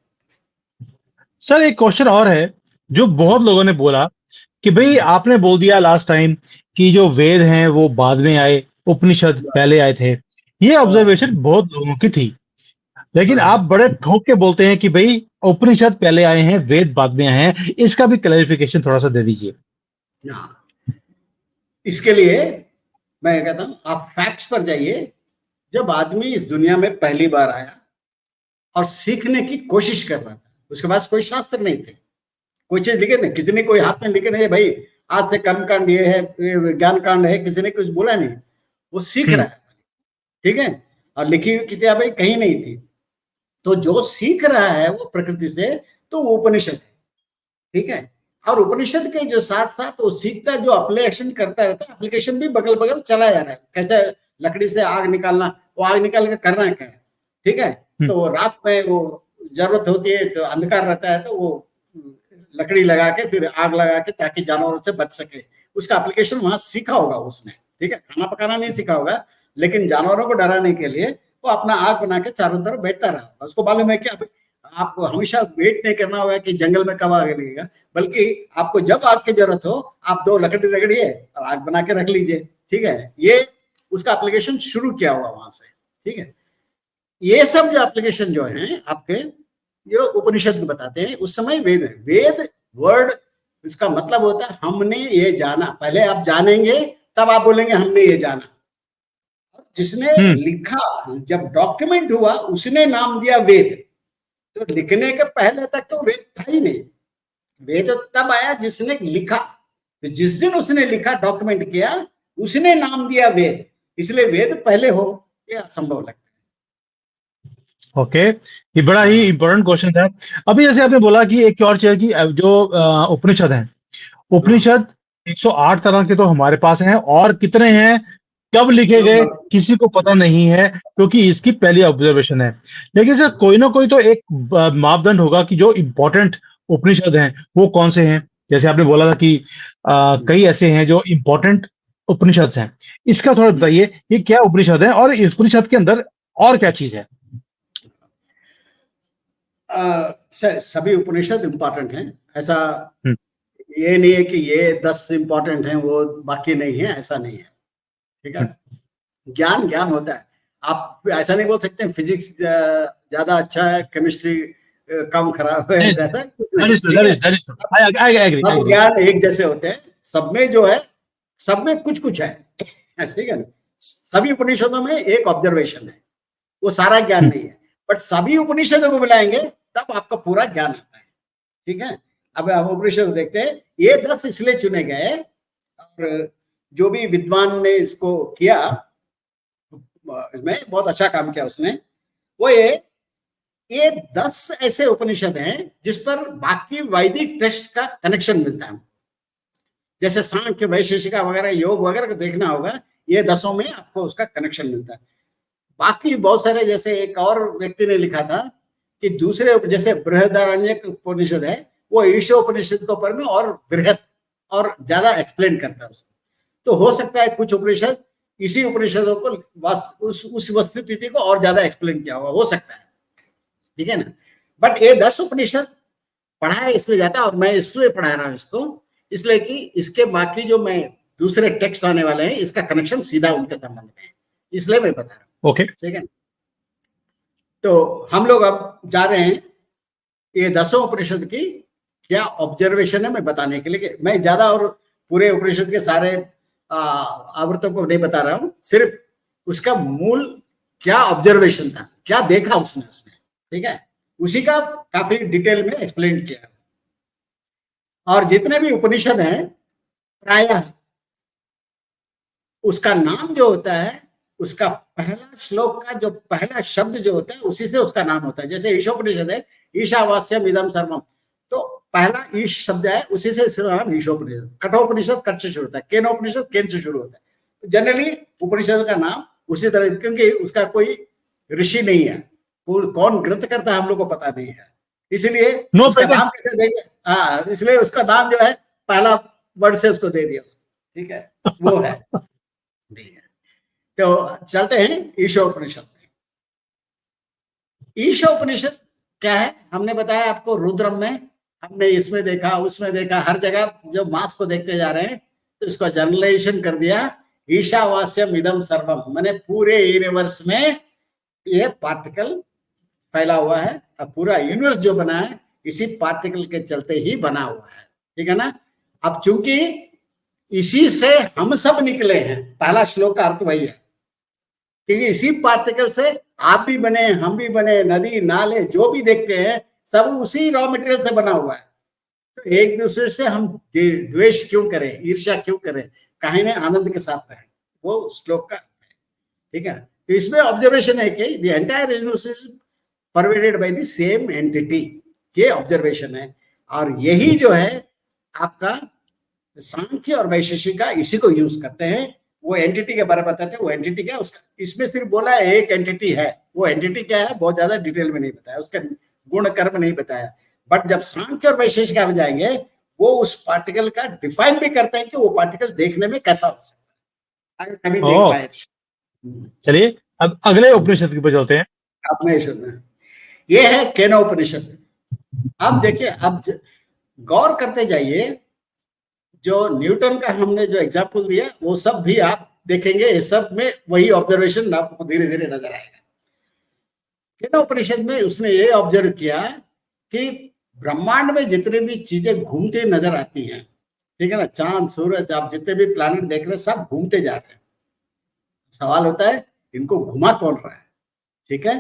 सर एक क्वेश्चन और है जो बहुत लोगों ने बोला कि भाई आपने बोल दिया लास्ट टाइम कि जो वेद हैं वो बाद में आए, उपनिषद पहले आए थे। ये ऑब्जर्वेशन बहुत लोगों की थी, लेकिन आप बड़े ठोक के बोलते हैं कि भाई उपनिषद पहले आए हैं, वेद बाद में आए हैं। इसका भी क्लैरिफिकेशन थोड़ा सा दे दीजिए। इसके लिए मैं कहता हूं आप फैक्ट्स पर जाइए। जब आदमी इस दुनिया में पहली बार आया और सीखने की कोशिश कर रहा था, उसके पास कोई शास्त्र नहीं थे, कोई चीज लिखे नहीं, किसी ने कोई हाथ में लिखे नहीं भाई आज से कर्म कांड ये है, ये ज्ञान कांड है, किसी ने कुछ बोला नहीं, वो सीख रहा है, ठीक है। और लिखी हुई किताबें कहीं नहीं थी, तो जो सीख रहा है वो प्रकृति से, तो वो उपनिषद है, ठीक है। और उपनिषद के जो साथ साथ वो सीखता, जो एप्लीकेशन करता रहता है, एप्लीकेशन भी बगल बगल चला जा रहा है। कैसे लकड़ी से आग निकालना, वो आग निकाल के करना क्या है, ठीक है। तो रात में वो जरूरत होती है, तो अंधकार रहता है, तो वो लकड़ी लगा के फिर आग लगा के, ताकि जानवरों से बच सके, उसका एप्लीकेशन वहां सीखा होगा उसने, ठीक है। खाना पकाना नहीं सीखा होगा, लेकिन जानवरों को डराने के लिए वो अपना आग बना के चारों तरफ बैठता रहा। उसको मालूम है कि अब आपको हमेशा वेट नहीं करना होगा कि जंगल में कब आग लगेगा, बल्कि आपको जब आग की जरूरत हो, आप 2 लकड़ी रगड़िए और आग बना के रख लीजिए, ठीक है। ये उसका एप्लीकेशन शुरू किया हुआ वहां से, ठीक है। ये सब जो एप्लीकेशन जो है आपके, जो उपनिषद बताते हैं, उस समय वेद है। वेद वर्ड, इसका मतलब होता है हमने ये जाना। पहले आप जानेंगे, तब आप बोलेंगे हमने ये जाना। जिसने लिखा, जब डॉक्यूमेंट हुआ, उसने नाम दिया वेद। तो लिखने के पहले तक तो वेद था ही नहीं, वेद तो तब आया जिसने लिखा। तो जिस दिन उसने लिखा, डॉक्यूमेंट किया, उसने नाम दिया वेद। इसलिए वेद पहले हो, ये असंभव लगता है। ओके, ये बड़ा ही इंपॉर्टेंट क्वेश्चन था। अभी जैसे आपने बोला कि एक और चीज कि जो उपनिषद हैं, उपनिषद 108 तरह के तो हमारे पास हैं, और कितने हैं, कब लिखे गए, किसी को पता नहीं है, क्योंकि इसकी पहली ऑब्जर्वेशन है। लेकिन सर कोई ना कोई तो एक मापदंड होगा कि जो इम्पोर्टेंट उपनिषद हैं वो कौन से हैं। जैसे आपने बोला था कि कई ऐसे हैं जो इम्पोर्टेंट उपनिषद हैं, इसका थोड़ा बताइए, ये क्या उपनिषद है और इस उपनिषद के अंदर और क्या चीज है। सभी उपनिषद इम्पोर्टेंट हैं, ऐसा ये नहीं है कि ये 10 इम्पोर्टेंट हैं, वो बाकी नहीं है, ऐसा नहीं है, ठीक है। ज्ञान ज्ञान होता है, आप ऐसा नहीं बोल सकते फिजिक्स ज्यादा अच्छा है, केमिस्ट्री कम खराब है, ऐसा कुछ नहीं। सब ज्ञान एक जैसे होते हैं, सब में जो है, सब में कुछ कुछ है, ठीक है ना। सभी उपनिषदों में एक ऑब्जर्वेशन है, वो सारा ज्ञान नहीं है, बट सभी उपनिषदों को मिलाएंगे तब आपका पूरा ज्ञान आता है, ठीक है। अब हम उपनिषद देखते हैं, ये 10 इसलिए चुने गए, और जो भी विद्वान ने इसको किया, इसमें बहुत अच्छा काम किया उसने, वो ये 10 ऐसे उपनिषद हैं जिस पर बाकी वैदिक टेक्स्ट का कनेक्शन मिलता है। जैसे सांख्य, वैशेषिका वगैरह, योग वगैरह को देखना होगा, ये 10 में आपको उसका कनेक्शन मिलता है। बाकी बहुत सारे, जैसे एक और व्यक्ति ने लिखा था कि दूसरे, जैसे बृहदारण्यक उपनिषद है, वो ईशोपनिषद के ऊपर में और बृहद और ज्यादा एक्सप्लेन करता है उसको। तो हो सकता है कुछ उपनिषद इसी उपनिषदों को उस वस्तुस्थिति को और ज्यादा एक्सप्लेन किया हुआ हो सकता है, ठीक है ना। बट ये 10 उपनिषद पढ़ाया इसलिए जाता है, और मैं इसलिए पढ़ा रहा हूँ इसको, इसलिए कि इसके बाकी जो मैं दूसरे टेक्स्ट आने वाले हैं, इसका कनेक्शन सीधा उनके संबंध में है, इसलिए मैं बता रहा हूँ। ओके, ठीक है। तो हम लोग अब जा रहे हैं ये 10 उपनिषद की क्या ऑब्जर्वेशन है, मैं बताने के लिए। मैं ज्यादा और पूरे उपनिषद के सारे आवृत्तों को नहीं बता रहा हूं, सिर्फ उसका मूल क्या ऑब्जर्वेशन था, क्या देखा उसने उसमें, ठीक है, उसी का काफी डिटेल में एक्सप्लेन किया। और जितने भी उपनिषद हैं, प्रायः उसका नाम जो होता है, उसका पहला श्लोक का जो पहला शब्द जो होता है, उसी से उसका नाम होता है। जैसे ईशोपनिषद है, ईशावास्यम इदम सर्वम, तो पहला ईश शब्द है, उसी से इसका नाम ईशोपनिषद। कठोपनिषद कट से शुरू होता है, केनोपनिषद केन से शुरू होता है। जनरली उपनिषद का नाम उसी तरह, क्योंकि उसका कोई ऋषि नहीं है, कौन ग्रंथ करता है हम लोग को पता नहीं है, इसलिए उसका नाम कैसे देंगे। हाँ, इसलिए उसका नाम जो है पहला वर्ड से उसको दे दिया उसको, ठीक है, वो है। तो चलते हैं ईशोपनिषद में। ईशोपनिषद क्या है, हमने बताया आपको, रुद्रम में हमने इसमें देखा, उसमें देखा, हर जगह जब मास को देखते जा रहे हैं, तो इसको जनरलाइजेशन कर दिया, ईशावास्यम इदम सर्वम, माने पूरे यूनिवर्स में ये पार्टिकल फैला हुआ है, अब पूरा यूनिवर्स जो बना है इसी पार्टिकल के चलते ही बना हुआ है, ठीक है ना। अब चूंकि इसी से हम सब निकले हैं, पहला श्लोक का अर्थ वही है, क्योंकि इसी पार्टिकल से आप भी बने, हम भी बने, नदी नाले जो भी देखते हैं सब उसी रॉ मटेरियल से बना हुआ है। तो एक दूसरे से हम द्वेष क्यों करें, ईर्ष्या क्यों करें, काहे ने आनंद के साथ रहें, वो श्लोक का अर्थ है। ठीक है, तो इसमें ऑब्जर्वेशन है कि the entire universe is pervaded by the same entity, ये ऑब्जर्वेशन है। और यही जो है आपका सांख्य और वैशेषिका इसी को यूज करते हैं। वो एंटिटी के बारे में बताते हैं, वो एंटिटी क्या है उसका, इसमें सिर्फ बोला है एक एंटिटी है, वो एंटिटी क्या है बहुत ज्यादा डिटेल में नहीं बताया, उसका गुण कर्म नहीं बताया। बट जब सांख्य और वैशेषिका में जाएंगे वो उस पार्टिकल का डिफाइन भी करते हैं कि वो पार्टिकल देखने में कैसा हो सकता है, अगर कभी देख ओ पाए। चलिए अब अगले उपनिषद के ऊपर चलते हैं। अपने ये है केनोपनिषद। अब देखिए, अब गौर करते जाइए, जो न्यूटन का हमने जो एग्जाम्पल दिया वो सब भी आप देखेंगे, ये सब में वही ऑब्जर्वेशन आपको धीरे धीरे नजर आएगा। केनोपनिषद में उसने ये ऑब्जर्व किया कि ब्रह्मांड में जितने भी चीजें घूमती नजर आती हैं, ठीक है ना, चांद सूरज आप जितने भी प्लैनेट देख रहे हैं सब घूमते जा रहे हैं। सवाल होता है इनको घुमा कौन रहा है, ठीक है,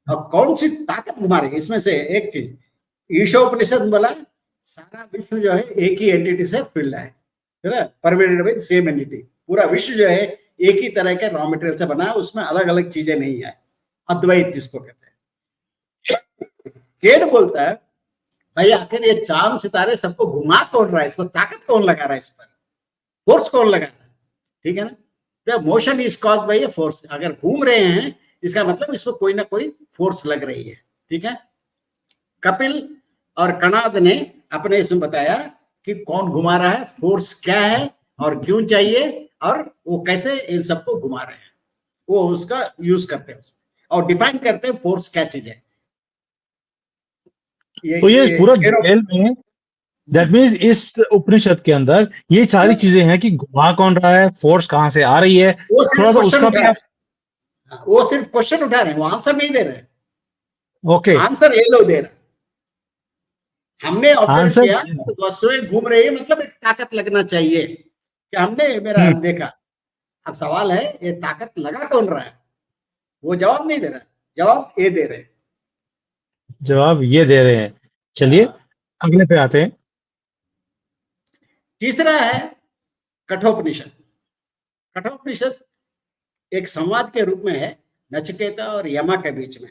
और कौन सी ताकत घुमा रही है। इसमें से एक चीज ईशोपनिषद बोला सारा विश्व जो है एक ही एंटिटी से फिल्ड है ना, परवेडेड बाय सेम एंटिटी। पूरा विश्व जो है एक ही तरह के रॉ मटेरियल से बना है, उसमें अलग अलग चीजें नहीं है, अद्वैत जिसको कहते हैं। केन बोलता है भाई आखिर ये चांद सितारे सबको घुमा कौन रहा है, इसको ताकत कौन लगा रहा है, इस पर फोर्स कौन लगा रहा है, ठीक है ना। The motion is caused by a force, अगर घूम रहे हैं इसका मतलब इसमें कोई ना कोई फोर्स लग रही है, ठीक है। कपिल और कणाद ने अपने इसमें बताया कि कौन घुमा रहा है, फोर्स क्या है और क्यों चाहिए, और वो कैसे इन सबको घुमा रहे हैं, वो उसका यूज करते हैं और डिफाइन करते हैं फोर्स क्या चीज है। तो ये पूरा डिटेल में दैट मीन्स इस उपनिषद के अंदर ये सारी चीजें हैं कि घुमा कौन रहा है, फोर्स कहां से आ रही है, थोड़ा सा उसका भी वो सिर्फ क्वेश्चन उठा रहे हैं, वो आंसर नहीं दे रहे। ओके, आंसर ये लोग दे रहे। हमने ऑब्जर्व किया वस्तुएं घूम रही है, मतलब एक ताकत लगना चाहिए कि हमने मेरा देखा। अब सवाल है ये ताकत लगा कौन रहा है, वो जवाब नहीं दे रहा, जवाब ये दे रहे, जवाब ये दे रहे हैं। चलिए अगले पे आते हैं। तीसरा है कठोपनिषद। कठोपनिषद एक संवाद के रूप में है नचिकेता और यमा के बीच में,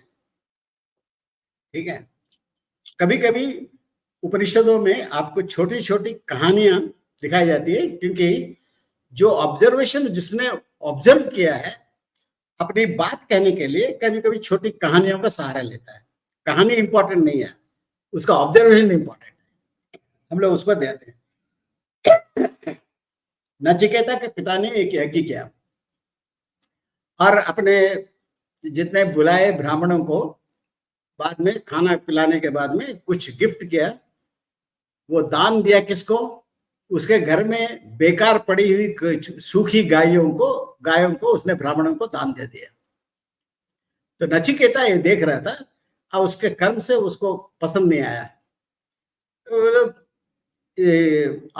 ठीक है। कभी कभी उपनिषदों में आपको छोटी छोटी कहानियां दिखाई जाती है, क्योंकि जो ऑब्जर्वेशन जिसने ऑब्जर्व किया है अपनी बात कहने के लिए कभी कभी छोटी कहानियों का सहारा लेता है। कहानी इंपॉर्टेंट नहीं है, उसका ऑब्जर्वेशन इंपॉर्टेंट है, हम लोग उस पर देते हैं। नचिकेता के पिता ने एक यज्ञ किया और अपने जितने बुलाए ब्राह्मणों को बाद में खाना पिलाने के बाद में कुछ गिफ्ट किया, वो दान दिया किसको, उसके घर में बेकार पड़ी हुई सूखी गायों को उसने ब्राह्मणों को दान दे दिया। तो नचिकेता ये देख रहा था और उसके कर्म से उसको पसंद नहीं आया। तो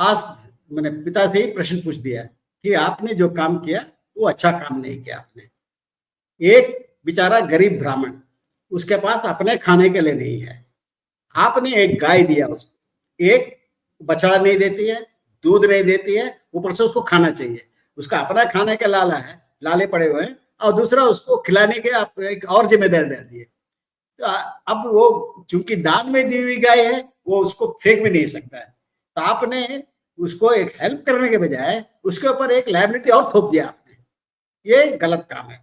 आज मैंने पिता से ही प्रश्न पूछ दिया कि आपने जो काम किया वो अच्छा काम नहीं किया आपने। एक बेचारा गरीब ब्राह्मण, उसके पास अपने खाने के लिए नहीं है, आपने एक गाय दिया उसको, एक बछड़ा नहीं देती है, दूध नहीं देती है, ऊपर से उसको खाना चाहिए, उसका अपना खाने का लाला है, लाले पड़े हुए हैं, और दूसरा उसको खिलाने के आप एक और जिम्मेदारी डाल दिए। तो अब वो चूंकि दान में दी हुई गाय है वो उसको फेंक भी नहीं सकता है, तो आपने उसको एक हेल्प करने के बजाय उसके ऊपर एक लायबिलिटी और थोप दिया आपने, ये गलत काम है।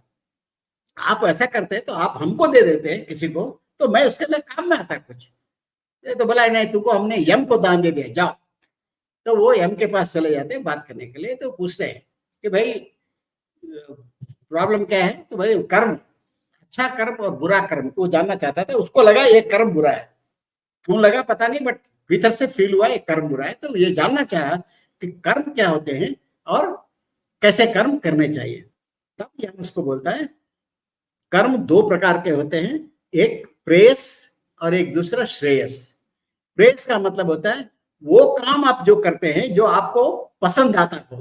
आप ऐसा करते तो आप हमको दे देते किसी को, तो मैं उसके लिए काम में आता कुछ। ये तो बोला नहीं, तुमको हमने यम को दान दे दिया, जाओ। तो वो यम के पास चले जाते हैं बात करने के लिए, तो पूछते हैं कि भाई प्रॉब्लम क्या है, तो भाई कर्म, अच्छा कर्म और बुरा कर्म वो जानना चाहता था। उसको लगा ये कर्म बुरा है, क्यों लगा पता नहीं, बट भीतर से फील हुआ ये कर्म बुरा है। तो ये जानना चाहा कि कर्म क्या होते हैं और कैसे कर्म करने चाहिए। तब यम उसको बोलता है कर्म दो प्रकार के होते हैं, एक प्रेयस और एक दूसरा श्रेयस। प्रेयस का मतलब होता है वो काम आप जो करते हैं जो आपको पसंद आता हो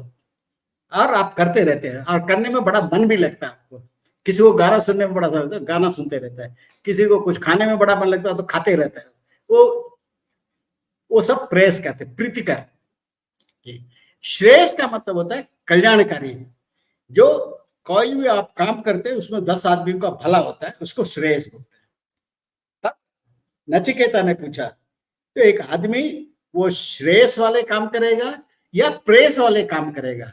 और आप करते रहते हैं और करने में बड़ा मन भी लगता है आपको। किसी को गाना सुनने में बड़ा मन लगता है, गाना सुनते रहता है, किसी को कुछ खाने में बड़ा मन लगता है तो खाते रहता है। वो सब प्रेयस कहते हैं, प्रीतिकर। श्रेयस का मतलब होता है कल्याणकारी। जो कोई भी आप काम करते हैं उसमें 10 आदमी का भला होता है, उसको श्रेयस बोलते हैं। तब नचिकेता ने पूछा, तो एक आदमी वो श्रेयस वाले काम करेगा या प्रेयस वाले काम करेगा?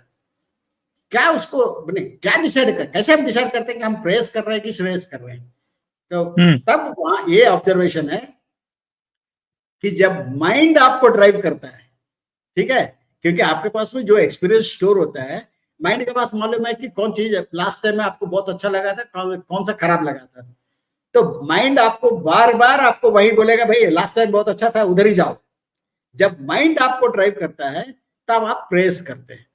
क्या उसको क्या डिसाइड कर, कैसे हम डिसाइड करते हैं कि हम प्रेयस कर रहे हैं कि श्रेयस कर रहे हैं? तो तब वहां ये ऑब्जर्वेशन है कि जब माइंड आपको ड्राइव करता है, ठीक है, क्योंकि आपके पास में जो एक्सपीरियंस स्टोर होता है, माइंड के पास मालूम है कि कौन चीज लास्ट टाइम में आपको बहुत अच्छा लगा था, कौन सा खराब लगा था। तो माइंड आपको बार बार आपको वही बोलेगा, भाई लास्ट टाइम बहुत अच्छा था, उधर ही जाओ। जब माइंड आपको ड्राइव करता है तब आप प्रेस करते हैं,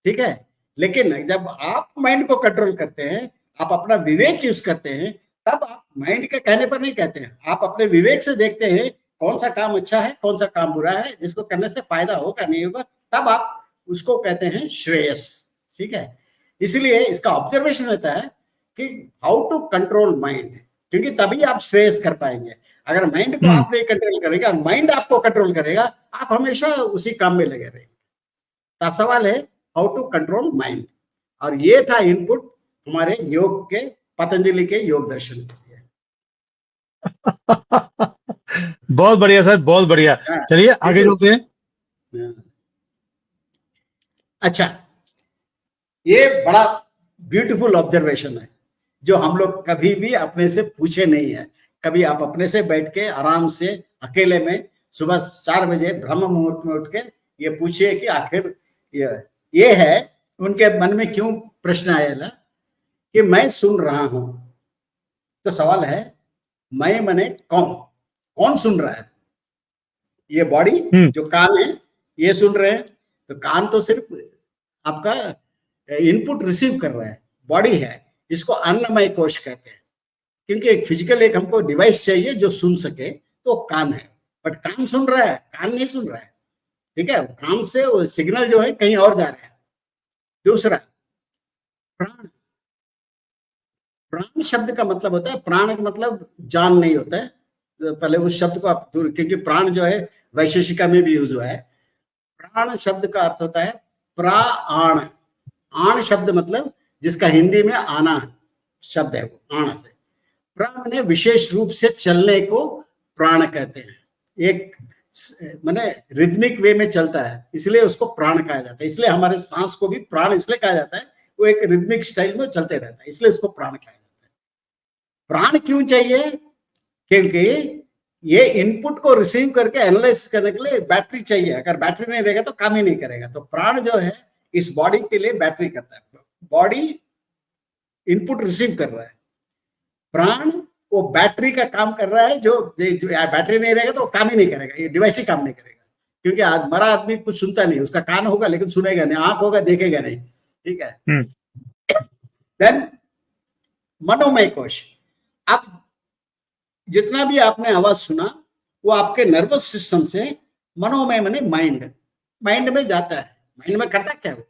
ठीक है। लेकिन जब आप माइंड को कंट्रोल करते हैं, आप अपना विवेक यूज करते हैं, तब आप माइंड के कहने पर नहीं कहते हैं, आप अपने विवेक से देखते हैं कौन सा काम अच्छा है, कौन सा काम बुरा है, जिसको करने से फायदा होगा नहीं होगा, तब आप उसको कहते हैं श्रेयस, ठीक है। इसलिए इसका ऑब्जर्वेशन रहता है कि हाउ टू कंट्रोल माइंड, क्योंकि तभी आप श्रेयस कर पाएंगे। अगर माइंड को आप नहीं कंट्रोल करेगा, माइंड आपको कंट्रोल करेगा, आप हमेशा उसी काम में लगे रहेंगे। तो अब सवाल है हाउ टू कंट्रोल माइंड, और ये था इनपुट हमारे योग के, पतंजलि के योग दर्शन के लिए। बहुत बढ़िया सर, बहुत बढ़िया। चलिए आगे चलते हैं। अच्छा, ये बड़ा ब्यूटीफुल ऑब्जर्वेशन है जो हम लोग कभी भी अपने से पूछे नहीं है। कभी आप अपने से बैठ के आराम से अकेले में सुबह 4 बजे ब्रह्म मुहूर्त में उठ के ये पूछिए कि आखिर ये है उनके मन में क्यों प्रश्न आया कि मैं सुन रहा हूं। तो सवाल है, मैं मने कौन सुन रहा है? ये बॉडी जो कान है ये सुन रहे हैं, तो कान तो सिर्फ आपका इनपुट रिसीव कर रहा है, बॉडी है, इसको अन्नमय कोश कहते हैं। क्योंकि एक फिजिकल एक हमको डिवाइस चाहिए जो सुन सके, तो कान है। बट कान सुन रहा है, कान नहीं सुन रहा है, ठीक है। कान से वो सिग्नल जो है कहीं और जा रहा है। दूसरा, प्राण। प्राण शब्द का मतलब होता है, प्राण का मतलब जान नहीं होता है, पहले उस शब्द को आप दूर, क्योंकि प्राण जो है वैशेषिका में भी यूज हुआ है। प्राण शब्द का अर्थ होता है प्राण। आण शब्द मतलब जिसका हिंदी में आना शब्द है, वो आण से। प्राण ने विशेष रूप से चलने को प्राण कहते हैं। एक माने रिदमिक वे में चलता है, इसलिए उसको प्राण कहा जाता है। इसलिए हमारे सांस को भी प्राण इसलिए कहा जाता है, वो एक रिदमिक स्टाइल में चलते रहता है, इसलिए उसको प्राण कहा जाता है। प्राण क्यों चाहिए? क्योंकि ये इनपुट को रिसीव करके एनालाइज करने के लिए बैटरी चाहिए। अगर बैटरी नहीं रहेगा तो काम ही नहीं करेगा। तो प्राण जो है इस बॉडी के लिए बैटरी करता है। बॉडी इनपुट रिसीव कर रहा है, प्राण वो बैटरी का काम कर रहा है। जो बैटरी नहीं रहेगा तो काम ही नहीं करेगा, ये डिवाइस ही काम नहीं करेगा। क्योंकि मरा आदमी कुछ सुनता नहीं, उसका कान होगा लेकिन सुनेगा नहीं, आंख होगा देखेगा नहीं, ठीक है। देन मनोमय कोश। अब जितना भी आपने आवाज सुना वो आपके नर्वस सिस्टम से मनोमय माने माइंड में जाता है। माइंड में करता क्या वो?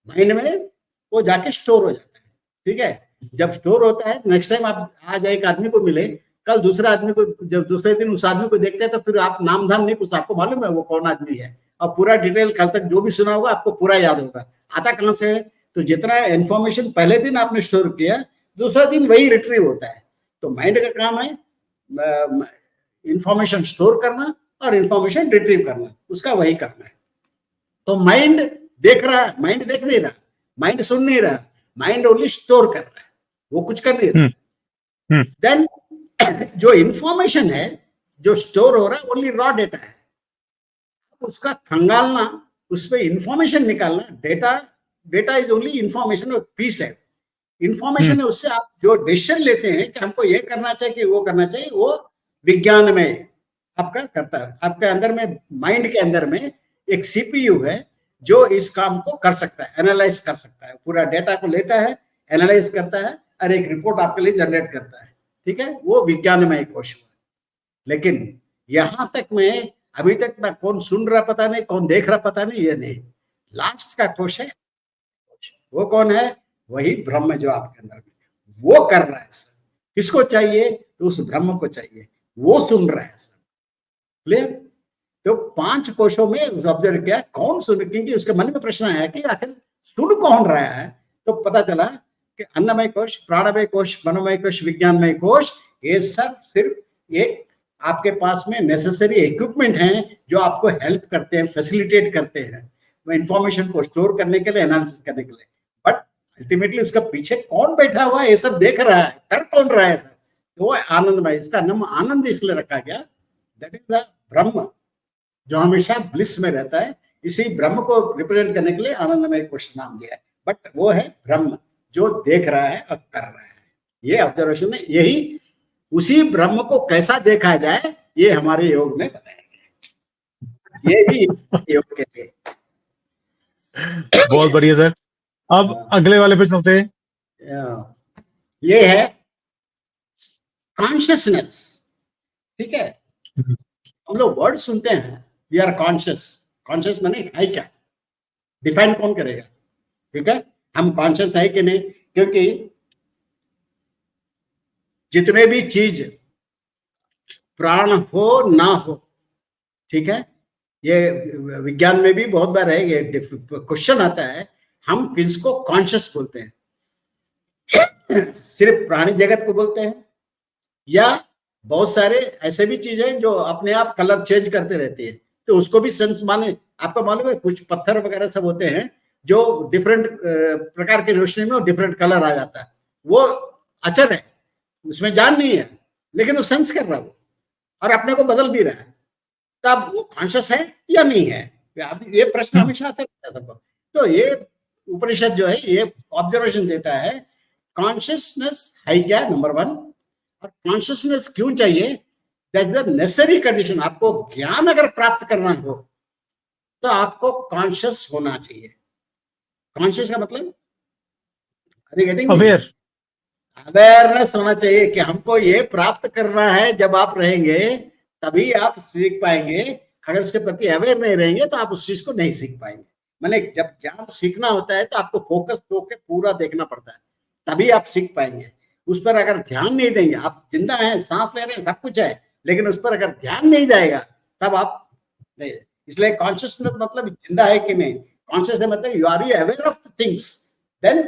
माइंड में वो जाके स्टोर हो जाता है, ठीक है। जब स्टोर होता है, नेक्स्ट टाइम आप आज एक आदमी को मिले, कल दूसरा आदमी को, जब दूसरे दिन उस आदमी को देखते हैं तो फिर आप नाम धाम नहीं पूछते, आपको मालूम है वो कौन आदमी है, और पूरा डिटेल कल तक जो भी सुना होगा आपको पूरा याद होगा। आता कहां से है? तो जितना इन्फॉर्मेशन पहले दिन आपने स्टोर किया, दूसरा दिन वही रिट्रीव होता है। तो माइंड का काम है इंफॉर्मेशन स्टोर करना और इंफॉर्मेशन रिट्रीव करना, उसका वही करना है। तो माइंड देख रहा है, माइंड देख नहीं रहा, माइंड सुन नहीं रहा, माइंड ओनली स्टोर कर रहा है, वो कुछ कर नहीं रहा। देन जो इंफॉर्मेशन है जो स्टोर हो रहा है ओनली रॉ डेटा है, उसका खंगालना, उस पर इंफॉर्मेशन निकालना। Data is only information, piece है, इंफॉर्मेशन है। उससे आप जो डिसीजन लेते हैं कि हमको ये करना चाहिए कि वो करना चाहिए, वो विज्ञान में आपका करता है। आपके अंदर में, माइंड के अंदर में एक सीपीयू है जो इस काम को कर सकता है, एनालाइज कर सकता है, पूरा डेटा को लेता है, एनालाइज करता है और एक रिपोर्ट आपके लिए जनरेट करता है, ठीक है। वो विज्ञानमय कोश हुआ। लेकिन यहां तक में अभी तक ना कौन सुन रहा पता नहीं, कौन देख रहा पता नहीं, ये नहीं। लास्ट का कोश है, वो कौन है? वही ब्रह्म जो आपके अंदर में, वो कर रहा है सब। किसको चाहिए? तो उस ब्रह्म को चाहिए, वो सुन रहा है सब। क्लियर? तो 5 कोशों में ऑब्जर्व किया कौन सुन, क्योंकि उसके मन में प्रश्न आया कि आखिर सुन कौन रहा है। तो पता चला कि अन्नमय कोश, प्राणमय कोश, मनोमय कोश, विज्ञानमय कोश, ये सब सिर्फ एक आपके पास में नेसेसरी इक्विपमेंट हैं जो आपको हेल्प करते हैं, फैसिलिटेट करते हैं इंफॉर्मेशन को स्टोर करने के लिए, एनालिसिस करने के लिए। बट अल्टीमेटली उसका पीछे कौन बैठा हुआ है, ये सब देख रहा है, कर कौन रहा है सब, तो वो आनंदमय। इसका नाम आनंद इसलिए रखा गया, दैट इज द ब्रह्म जो हमेशा ब्लिस में रहता है। इसी ब्रह्म को रिप्रेजेंट करने के लिए आनंदमय कोश नाम दिया है। बट वो है ब्रह्म जो देख रहा है और कर रहा है। ये ऑब्जर्वेशन है, यही उसी ब्रह्म को कैसा देखा जाए ये हमारे योग में बताया गया। ये भी योग के लिए बहुत बढ़िया सर। अब अगले वाले पे चलते हैं। ये है कॉन्शियसनेस। ठीक है, हम लोग वर्ड सुनते हैं वी आर कॉन्शियस। कॉन्शियस माने है क्या, डिफाइन कौन करेगा? ठीक है, हम कॉन्शियस है कि नहीं? क्योंकि जितने भी चीज प्राण हो ना हो, ठीक है, ये विज्ञान में भी बहुत बार है, ये क्वेश्चन आता है हम किसको कॉन्शियस बोलते हैं? सिर्फ प्राणी जगत को बोलते हैं, या बहुत सारे ऐसे भी चीजें जो अपने आप कलर चेंज करते रहती है, तो उसको भी सेंस माने? आपको मालूम है कुछ पत्थर वगैरह सब होते हैं जो डिफरेंट प्रकार की रोशनी में डिफरेंट कलर आ जाता है, वो अचर है, उसमें जान नहीं है, लेकिन वो सेंस कर रहा है वो, और अपने को बदल भी रहा है। तब वो कॉन्शियस है या नहीं है? ये प्रश्न हमेशा आता है सबको। तो ये उपनिषद जो है ये ऑब्जर्वेशन देता है, कॉन्शियसनेस है क्या, नंबर 1, और कॉन्शियसनेस क्यों चाहिए? That's the necessary condition. आपको ज्ञान अगर प्राप्त करना हो तो आपको कॉन्शियस होना चाहिए। कॉन्शियस का मतलब अवेयर, अवेयरनेस होना चाहिए कि हमको ये प्राप्त करना है। जब आप रहेंगे तभी आप सीख पाएंगे, अगर उसके प्रति अवेयर नहीं रहेंगे तो आप उस चीज को नहीं सीख पाएंगे। मैंने जब ज्ञान सीखना होता है तो आपको फोकस होकर पूरा देखना पड़ता है, तभी आप सीख पाएंगे। उस पर अगर ध्यान नहीं देंगे, आप जिंदा हैं, सांस ले रहे हैं, सब कुछ है, लेकिन उस पर अगर ध्यान नहीं जाएगा तब आप नहीं। इसलिए कॉन्शियसनेस मतलब जिंदा है कि नहीं, कॉन्शियस मतलब you are you aware of things, then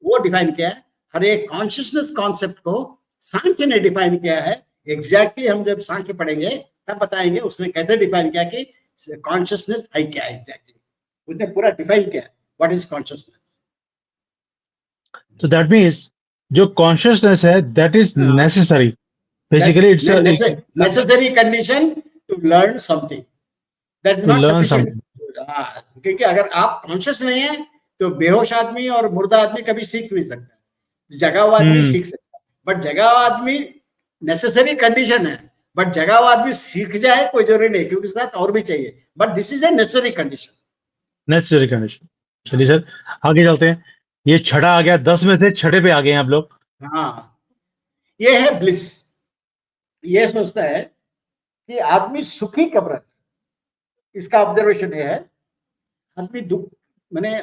वो डिफाइन किया है। हर एक कॉन्शियसनेस कॉन्सेप्ट को सांख्य ने डिफाइन किया है। एग्जैक्टली हम जब सांख्य पढ़ेंगे तब बताएंगे उसने कैसे डिफाइन किया कि कॉन्शियसनेस है क्या एग्जैक्टली। उसने पूरा डिफाइन किया व्हाट इज कॉन्शियसनेस। तो दैट मीन्स जो कॉन्शियसनेस है that is necessary, basically it's necessary condition to learn something, that's not sufficient. क्योंकि अगर आप कॉन्शियस नहीं है तो बेहोश आदमी और मुर्दा आदमी कभी सीख नहीं सकता। जगा हुआ आदमी सीख सकता है, बट जगा हुआ आदमी नेसेसरी कंडीशन है, बट जगा हुआ आदमी सीख जाए कोई जरूरी नहीं, क्योंकि साथ और भी चाहिए, but this is a necessary condition. Necessary condition. चलिए सर आगे चलते हैं। ये छठा आ गया, 10 में से छठे पे आ गए हैं आप लोग। हाँ, ये है ब्लिस। ये सोचता है कि आदमी सुखी कब रहता है। इसका ऑब्जर्वेशन ये है, आदमी दुख मैंने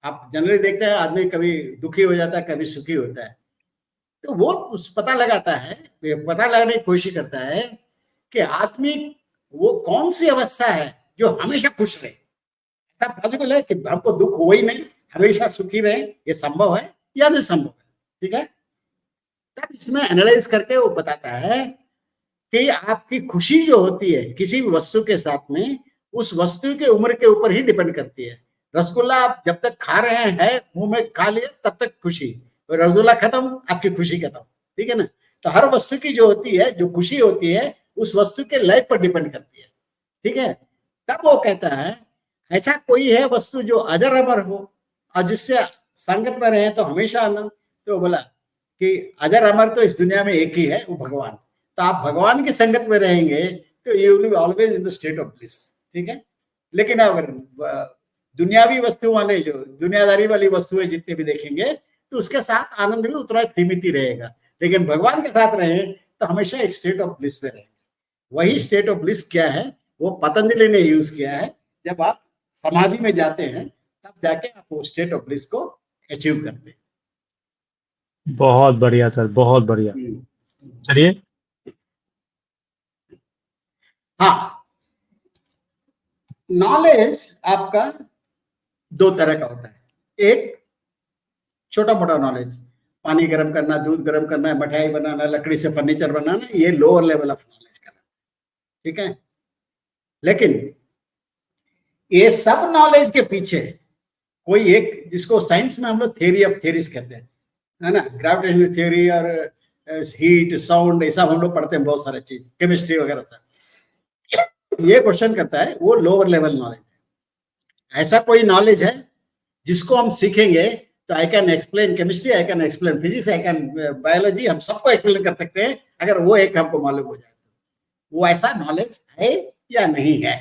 आप जनरली देखते हैं आदमी कभी दुखी हो जाता है, कभी सुखी होता है, तो वो उस पता लगाता है, पता लगाने की कोशिश करता है कि आदमी वो कौन सी अवस्था है जो हमेशा खुश रहे। ऐसा पॉसिबल है कि हमको दुख हो ही नहीं, हमेशा सुखी रहे, ये संभव है या नहीं संभव है? ठीक है, तब इसमें एनालाइज करके वो बताता है कि आपकी खुशी जो होती है किसी वस्तु के साथ में, उस वस्तु के उम्र के ऊपर ही डिपेंड करती है। रसगुल्ला आप जब तक खा रहे हैं, मुंह में खा लिए, तब तक खुशी, रसगुल्ला खत्म, आपकी खुशी खत्म। ठीक है ना? तो हर वस्तु की जो होती है, जो खुशी होती है, उस वस्तु के लय पर डिपेंड करती है। ठीक है, तब वो कहता है ऐसा कोई है वस्तु जो अजर अमर हो और जिससे संगत में रहे तो हमेशा आनंद। तो बोला कि अजर अमर तो इस दुनिया में एक ही है, वो भगवान। तो आप भगवान की संगत में रहेंगे तो you will be always in the state of bliss. ठीक है, लेकिन अगर दुनियावी वस्तु वाले, जो दुनियादारी वाली वस्तुएं जितने भी देखेंगे, तो उसके साथ आनंद भी उतना सीमित ही रहेगा। लेकिन भगवान के साथ रहे तो हमेशा एक स्टेट ऑफ ब्लिस में रहेंगे। वही स्टेट ऑफ ब्लिस क्या है, वो पतंजलि ने यूज किया है। जब आप समाधि में जाते हैं तब जाके आप वो स्टेट ऑफ ब्लिस को अचीव करते हैं। बहुत बढ़िया सर, बहुत बढ़िया। चलिए हाँ, नॉलेज आपका दो तरह का होता है। एक छोटा मोटा नॉलेज, पानी गर्म करना, दूध गर्म करना, मिठाई बनाना, लकड़ी से फर्नीचर बनाना, ये लोअर लेवल ऑफ नॉलेज का, ठीक है। लेकिन ये सब नॉलेज के पीछे कोई एक, जिसको साइंस में हम लोग थ्योरी ऑफ थ्योरीज कहते हैं, है ना, ग्रेविटेशनल थ्योरी और हीट साउंड, ऐसा हम लोग पढ़ते हैं बहुत सारे चीज, केमिस्ट्री वगैरह सब। ये क्वेश्चन करता है वो लोअर लेवल नॉलेज है। ऐसा कोई नॉलेज है जिसको हम सीखेंगे तो I can explain chemistry, I can explain physics, I can biology, हम सबको एक्सप्लेन कर सकते हैं अगर वो एक हमको मालूम हो जाए तो। वो ऐसा नॉलेज है या नहीं है,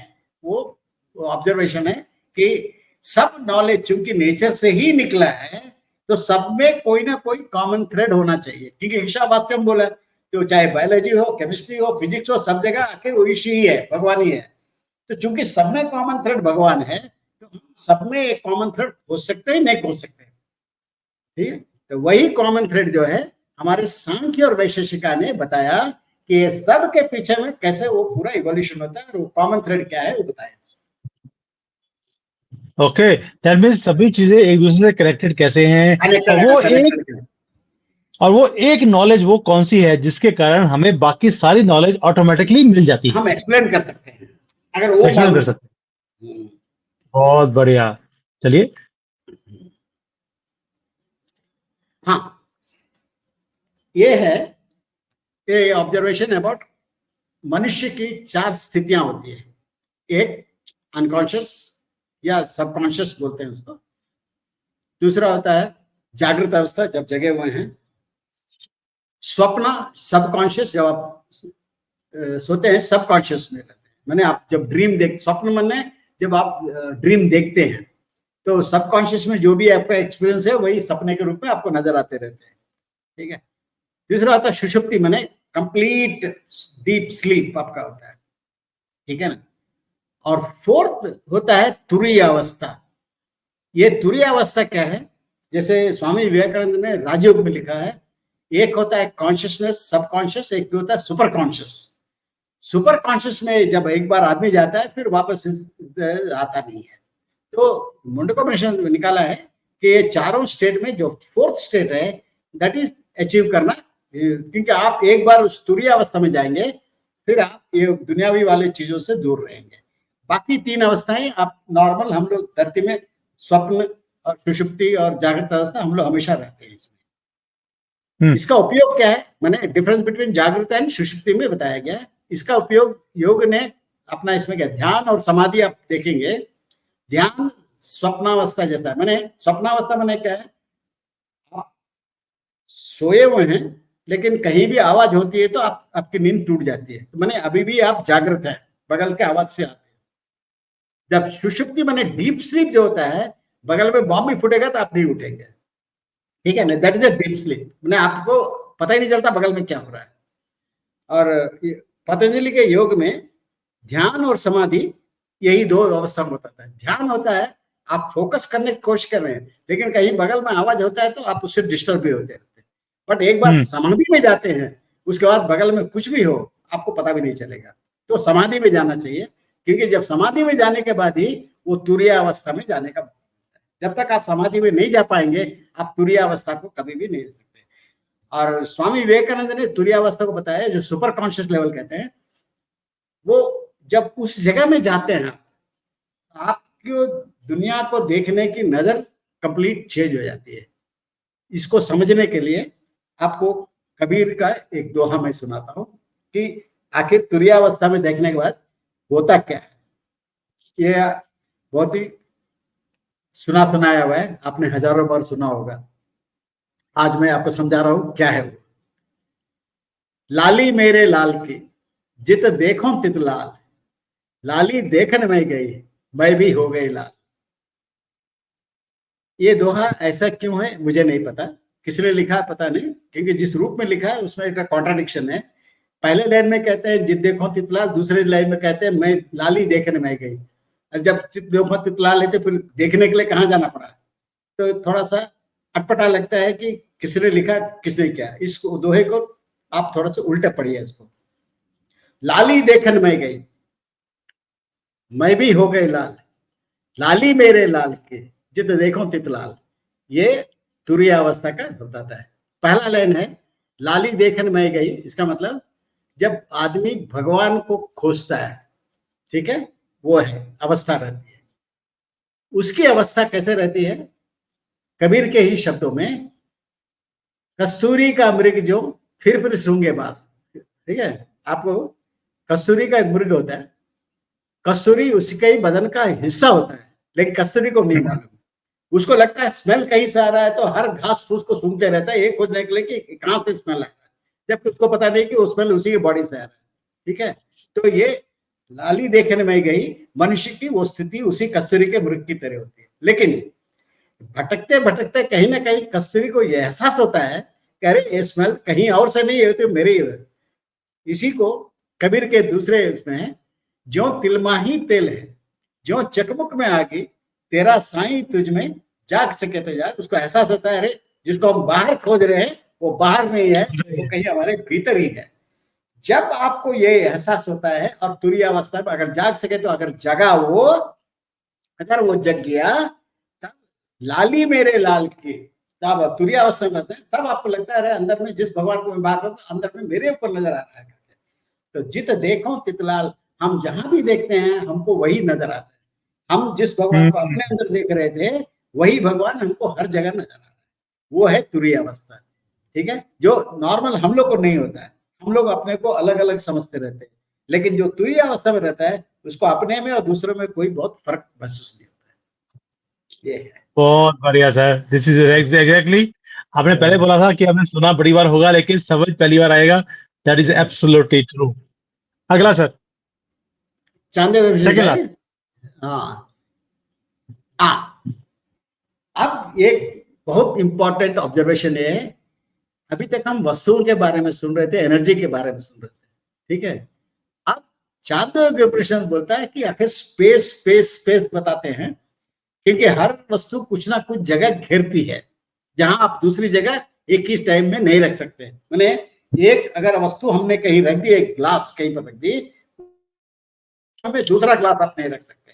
वो ऑब्जर्वेशन है कि सब नॉलेज चूंकि नेचर से ही निकला है तो सब में कोई ना कोई कॉमन थ्रेड होना चाहिए। क्योंकि ईशावास्यम में बोला तो चाहे बायोलॉजी हो, केमिस्ट्री हो, फिजिक्स हो, सब जगह आखिर वो ईश ही है, भगवान ही है। तो चूंकि सब में कॉमन थ्रेड भगवान है तो हम सब में एक कॉमन थ्रेड खोज सकते हैं, नहीं खोज सकते, ठीक है। तो वही कॉमन थ्रेड जो है हमारे सांख्य और वैशेषिका ने बताया कि सब के पीछे में कैसे वो पूरा इवोल्यूशन होता है और वो कॉमन थ्रेड क्या है वो बताया। ओके, दैट मीन्स सभी चीजें एक दूसरे से कनेक्टेड कैसे हैं, कनेक्टेड और है, वो कनेक्टेड है। एक नॉलेज वो कौन सी है जिसके कारण हमें बाकी सारी नॉलेज ऑटोमेटिकली मिल जाती है, हम एक्सप्लेन कर सकते हैं अगर वो एक्सप्लेन कर मालूम। सकते हैं। बहुत बढ़िया, चलिए। हाँ, ये है, ये ऑब्जर्वेशन अबाउट मनुष्य की चार स्थितियां होती है। एक अनकॉन्शियस या सबकॉन्शियस बोलते हैं उसको। दूसरा होता है जागृत अवस्था, जब जगे हुए हैं। स्वप्न, सबकॉन्शियस, जब आप सोते हैं सबकॉन्शियस में रहते हैं, मैंने आप जब ड्रीम देख, स्वप्न मन में जब आप ड्रीम देखते हैं तो सबकॉन्शियस में जो भी आपका एक्सपीरियंस है वही सपने के रूप में आपको नजर आते रहते हैं, ठीक है। दूसरा होता है सुषुप्ति, माने कंप्लीट डीप स्लीप आपका होता है, ठीक है ना। और फोर्थ होता है तुरीय अवस्था। ये तुरीय अवस्था क्या है, जैसे स्वामी विवेकानंद ने राजयोग में लिखा है, एक होता है कॉन्शियसनेस सबकॉन्शियस, एक होता है सुपर कॉन्शियस। सुपर कॉन्शियस में जब एक बार आदमी जाता है फिर वापस आता नहीं है। तो मुंडकोपनिषद ने निकाला है कि ये चारों स्टेट में जो फोर्थ स्टेट है दैट इज अचीव करना, क्योंकि आप एक बार उस तुरीय अवस्था में जाएंगे फिर आप ये दुनियावी वाले चीजों से दूर रहेंगे। बाकी तीन अवस्थाएं आप नॉर्मल, हम लोग धरती में स्वप्न और सुषुप्ति और जागृत अवस्था हम लोग हमेशा रहते हैं इसमें। इसका उपयोग क्या है, मैंने डिफरेंस बिटवीन जागृत एंड सुषुप्ति में बताया गया है। इसका उपयोग योग ने अपना इसमें क्या, ध्यान और समाधि आप देखेंगे। ध्यान स्वप्नावस्था जैसा है, मैंने स्वप्नावस्था मैंने क्या है, आप सोए हुए हैं लेकिन कहीं भी आवाज होती है तो आपकी नींद टूट जाती है, तो मैंने अभी भी आप जागृत हैं, बगल के आवाज से आते हैं। जब सुषुप्ति मैंने डीप स्लीप जो होता है, बगल में बॉम्ब भी फूटेगा तो आप नहीं उठेंगे, ठीक है ना, that is a deep sleep, मैंने आपको पता ही नहीं चलता बगल में क्या हो रहा है। और पतंजलि के योग में ध्यान और समाधि यही दो अवस्था में होता है। ध्यान होता है आप फोकस करने की कोशिश कर रहे हैं लेकिन कहीं बगल में आवाज होता है तो आप उससे डिस्टर्ब भी होते रहते हैं। बट एक बार समाधि में जाते हैं उसके बाद बगल में कुछ भी हो आपको पता भी नहीं चलेगा। तो समाधि में जाना चाहिए, क्योंकि जब समाधि में जाने के बाद ही वो तुरीय अवस्था में जाने का मौका मिलता है। जब तक आप समाधि में नहीं जा पाएंगे आप तुरीय अवस्था को कभी भी नहीं ले सकते। और स्वामी विवेकानंद ने तुरीय अवस्था को बताया जो सुपर कॉन्शियस लेवल कहते हैं। वो जब उस जगह में जाते हैं आपको दुनिया को देखने की नजर कंप्लीट चेंज हो जाती है। इसको समझने के लिए आपको कबीर का एक दोहा मैं सुनाता हूं कि आखिर तुरीयावस्था में देखने के बाद होता क्या है। ये बहुत ही सुना सुनाया हुआ है, आपने हजारों बार सुना होगा। आज मैं आपको समझा रहा हूं क्या है वो। लाली मेरे लाल की जित देखो तित लाल, लाली देखन में गई मैं भी हो गई लाल। ये दोहा ऐसा क्यों है मुझे नहीं पता, किसने लिखा पता नहीं, क्योंकि जिस रूप में लिखा है उसमें एक कॉन्ट्राडिक्शन है। पहले लाइन में कहते हैं जित देखो तित लाल, दूसरे लाइन में कहते हैं मैं लाली देखने में गई। और जब जित देखो तित लाल लेते फिर देखने के लिए कहाँ जाना पड़ा, तो थोड़ा सा अटपटा लगता है कि किसने लिखा किसने क्या। इस दोहे को आप थोड़ा सा उल्टा पढ़िए इसको। लाली देखन में गई, मैं भी हो गए लाल, लाली मेरे लाल के, जित देखो तित लाल। ये तुरीय अवस्था का बताता है। पहला लाइन है लाली देखन मैं गई, इसका मतलब जब आदमी भगवान को खोजता है, ठीक है, वो है अवस्था रहती है। उसकी अवस्था कैसे रहती है? कबीर के ही शब्दों में, कस्तूरी का मृग जो फिर सूंघे बास। ठीक है, आपको कस्तूरी का एक मृग होता है, कस्तूरी उसके ही बदन का हिस्सा होता है, लेकिन कस्तूरी को नहीं मालूम। उसको लगता है स्मेल कहीं से आ रहा है, तो हर घास फूस को सूंघते रहता है ये खोजने के लिए कि कहां से स्मेल आ रहा है, जबकि उसको पता नहीं कि वो स्मेल उसी की बॉडी से आ रहा है। ठीक है, तो ये लाली देखने में गई, मनुष्य की वो स्थिति उसी कस्तूरी के मृग की तरह होती है। लेकिन भटकते भटकते कहीं ना कहीं कस्तूरी को यह एहसास होता है कि अरे ये स्मेल कहीं और से नहीं है, तो मेरे ही। इसी को कबीर के दूसरे इसमें है, जो तिलमाही तेल है, जो चकमुक में आगे तेरा साईं तुझ में जाग सके तो जाग। उसको एहसास होता है अरे जिसको हम बाहर खोज रहे हैं वो बाहर नहीं है, वो कहीं हमारे भीतर ही है। जब आपको ये एहसास होता है और तुरीय अवस्था में अगर जाग सके, तो अगर जगा वो, अगर वो जग गया, तब लाली मेरे लाल की, तब तुरीय अवस्था में होता है, तब आपको लगता है अरे अंदर में जिस भगवान को मैं बाहर रहा था, अंदर में मेरे ऊपर नजर आ रहा है। तो जित देखो तितलाल, हम जहां भी देखते हैं हमको वही नजर आता है। हम जिस भगवान को अपने अंदर देख रहे थे, वही भगवान हमको हर जगह नजर आ रहा है। वो है तुरीय अवस्था। ठीक है, जो नॉर्मल हम लोग को नहीं होता है, हम लोग अपने को अलग अलग समझते रहते हैं, लेकिन जो तुरीय अवस्था में रहता है उसको अपने में और दूसरों में कोई बहुत फर्क महसूस नहीं होता है। ये है। बहुत बढ़िया सर, दिस इज एग्जैक्टली। आपने पहले बोला था कि आपने सुना बड़ी बार होगा, लेकिन समझ पहली बार आएगा। That is absolutely true. अगला सर, चांदे में भी सेकंड जाए। लास्ट। हाँ, अब एक बहुत इंपॉर्टेंट ऑब्जर्वेशन है। अभी तक हम वस्तुओं के बारे में सुन रहे थे, एनर्जी के बारे में सुन रहे थे, ठीक है। अब चांदोग्य उपनिषद बोलता है कि आखिर स्पेस स्पेस स्पेस बताते हैं, क्योंकि हर वस्तु कुछ ना कुछ जगह घेरती है, जहां आप दूसरी जगह एक ही टाइम में नहीं रख सकते। मैंने एक अगर वस्तु हमने कहीं रख दी, एक ग्लास कहीं पर रख दी, हमें दूसरा ग्लास आप नहीं रख सकते।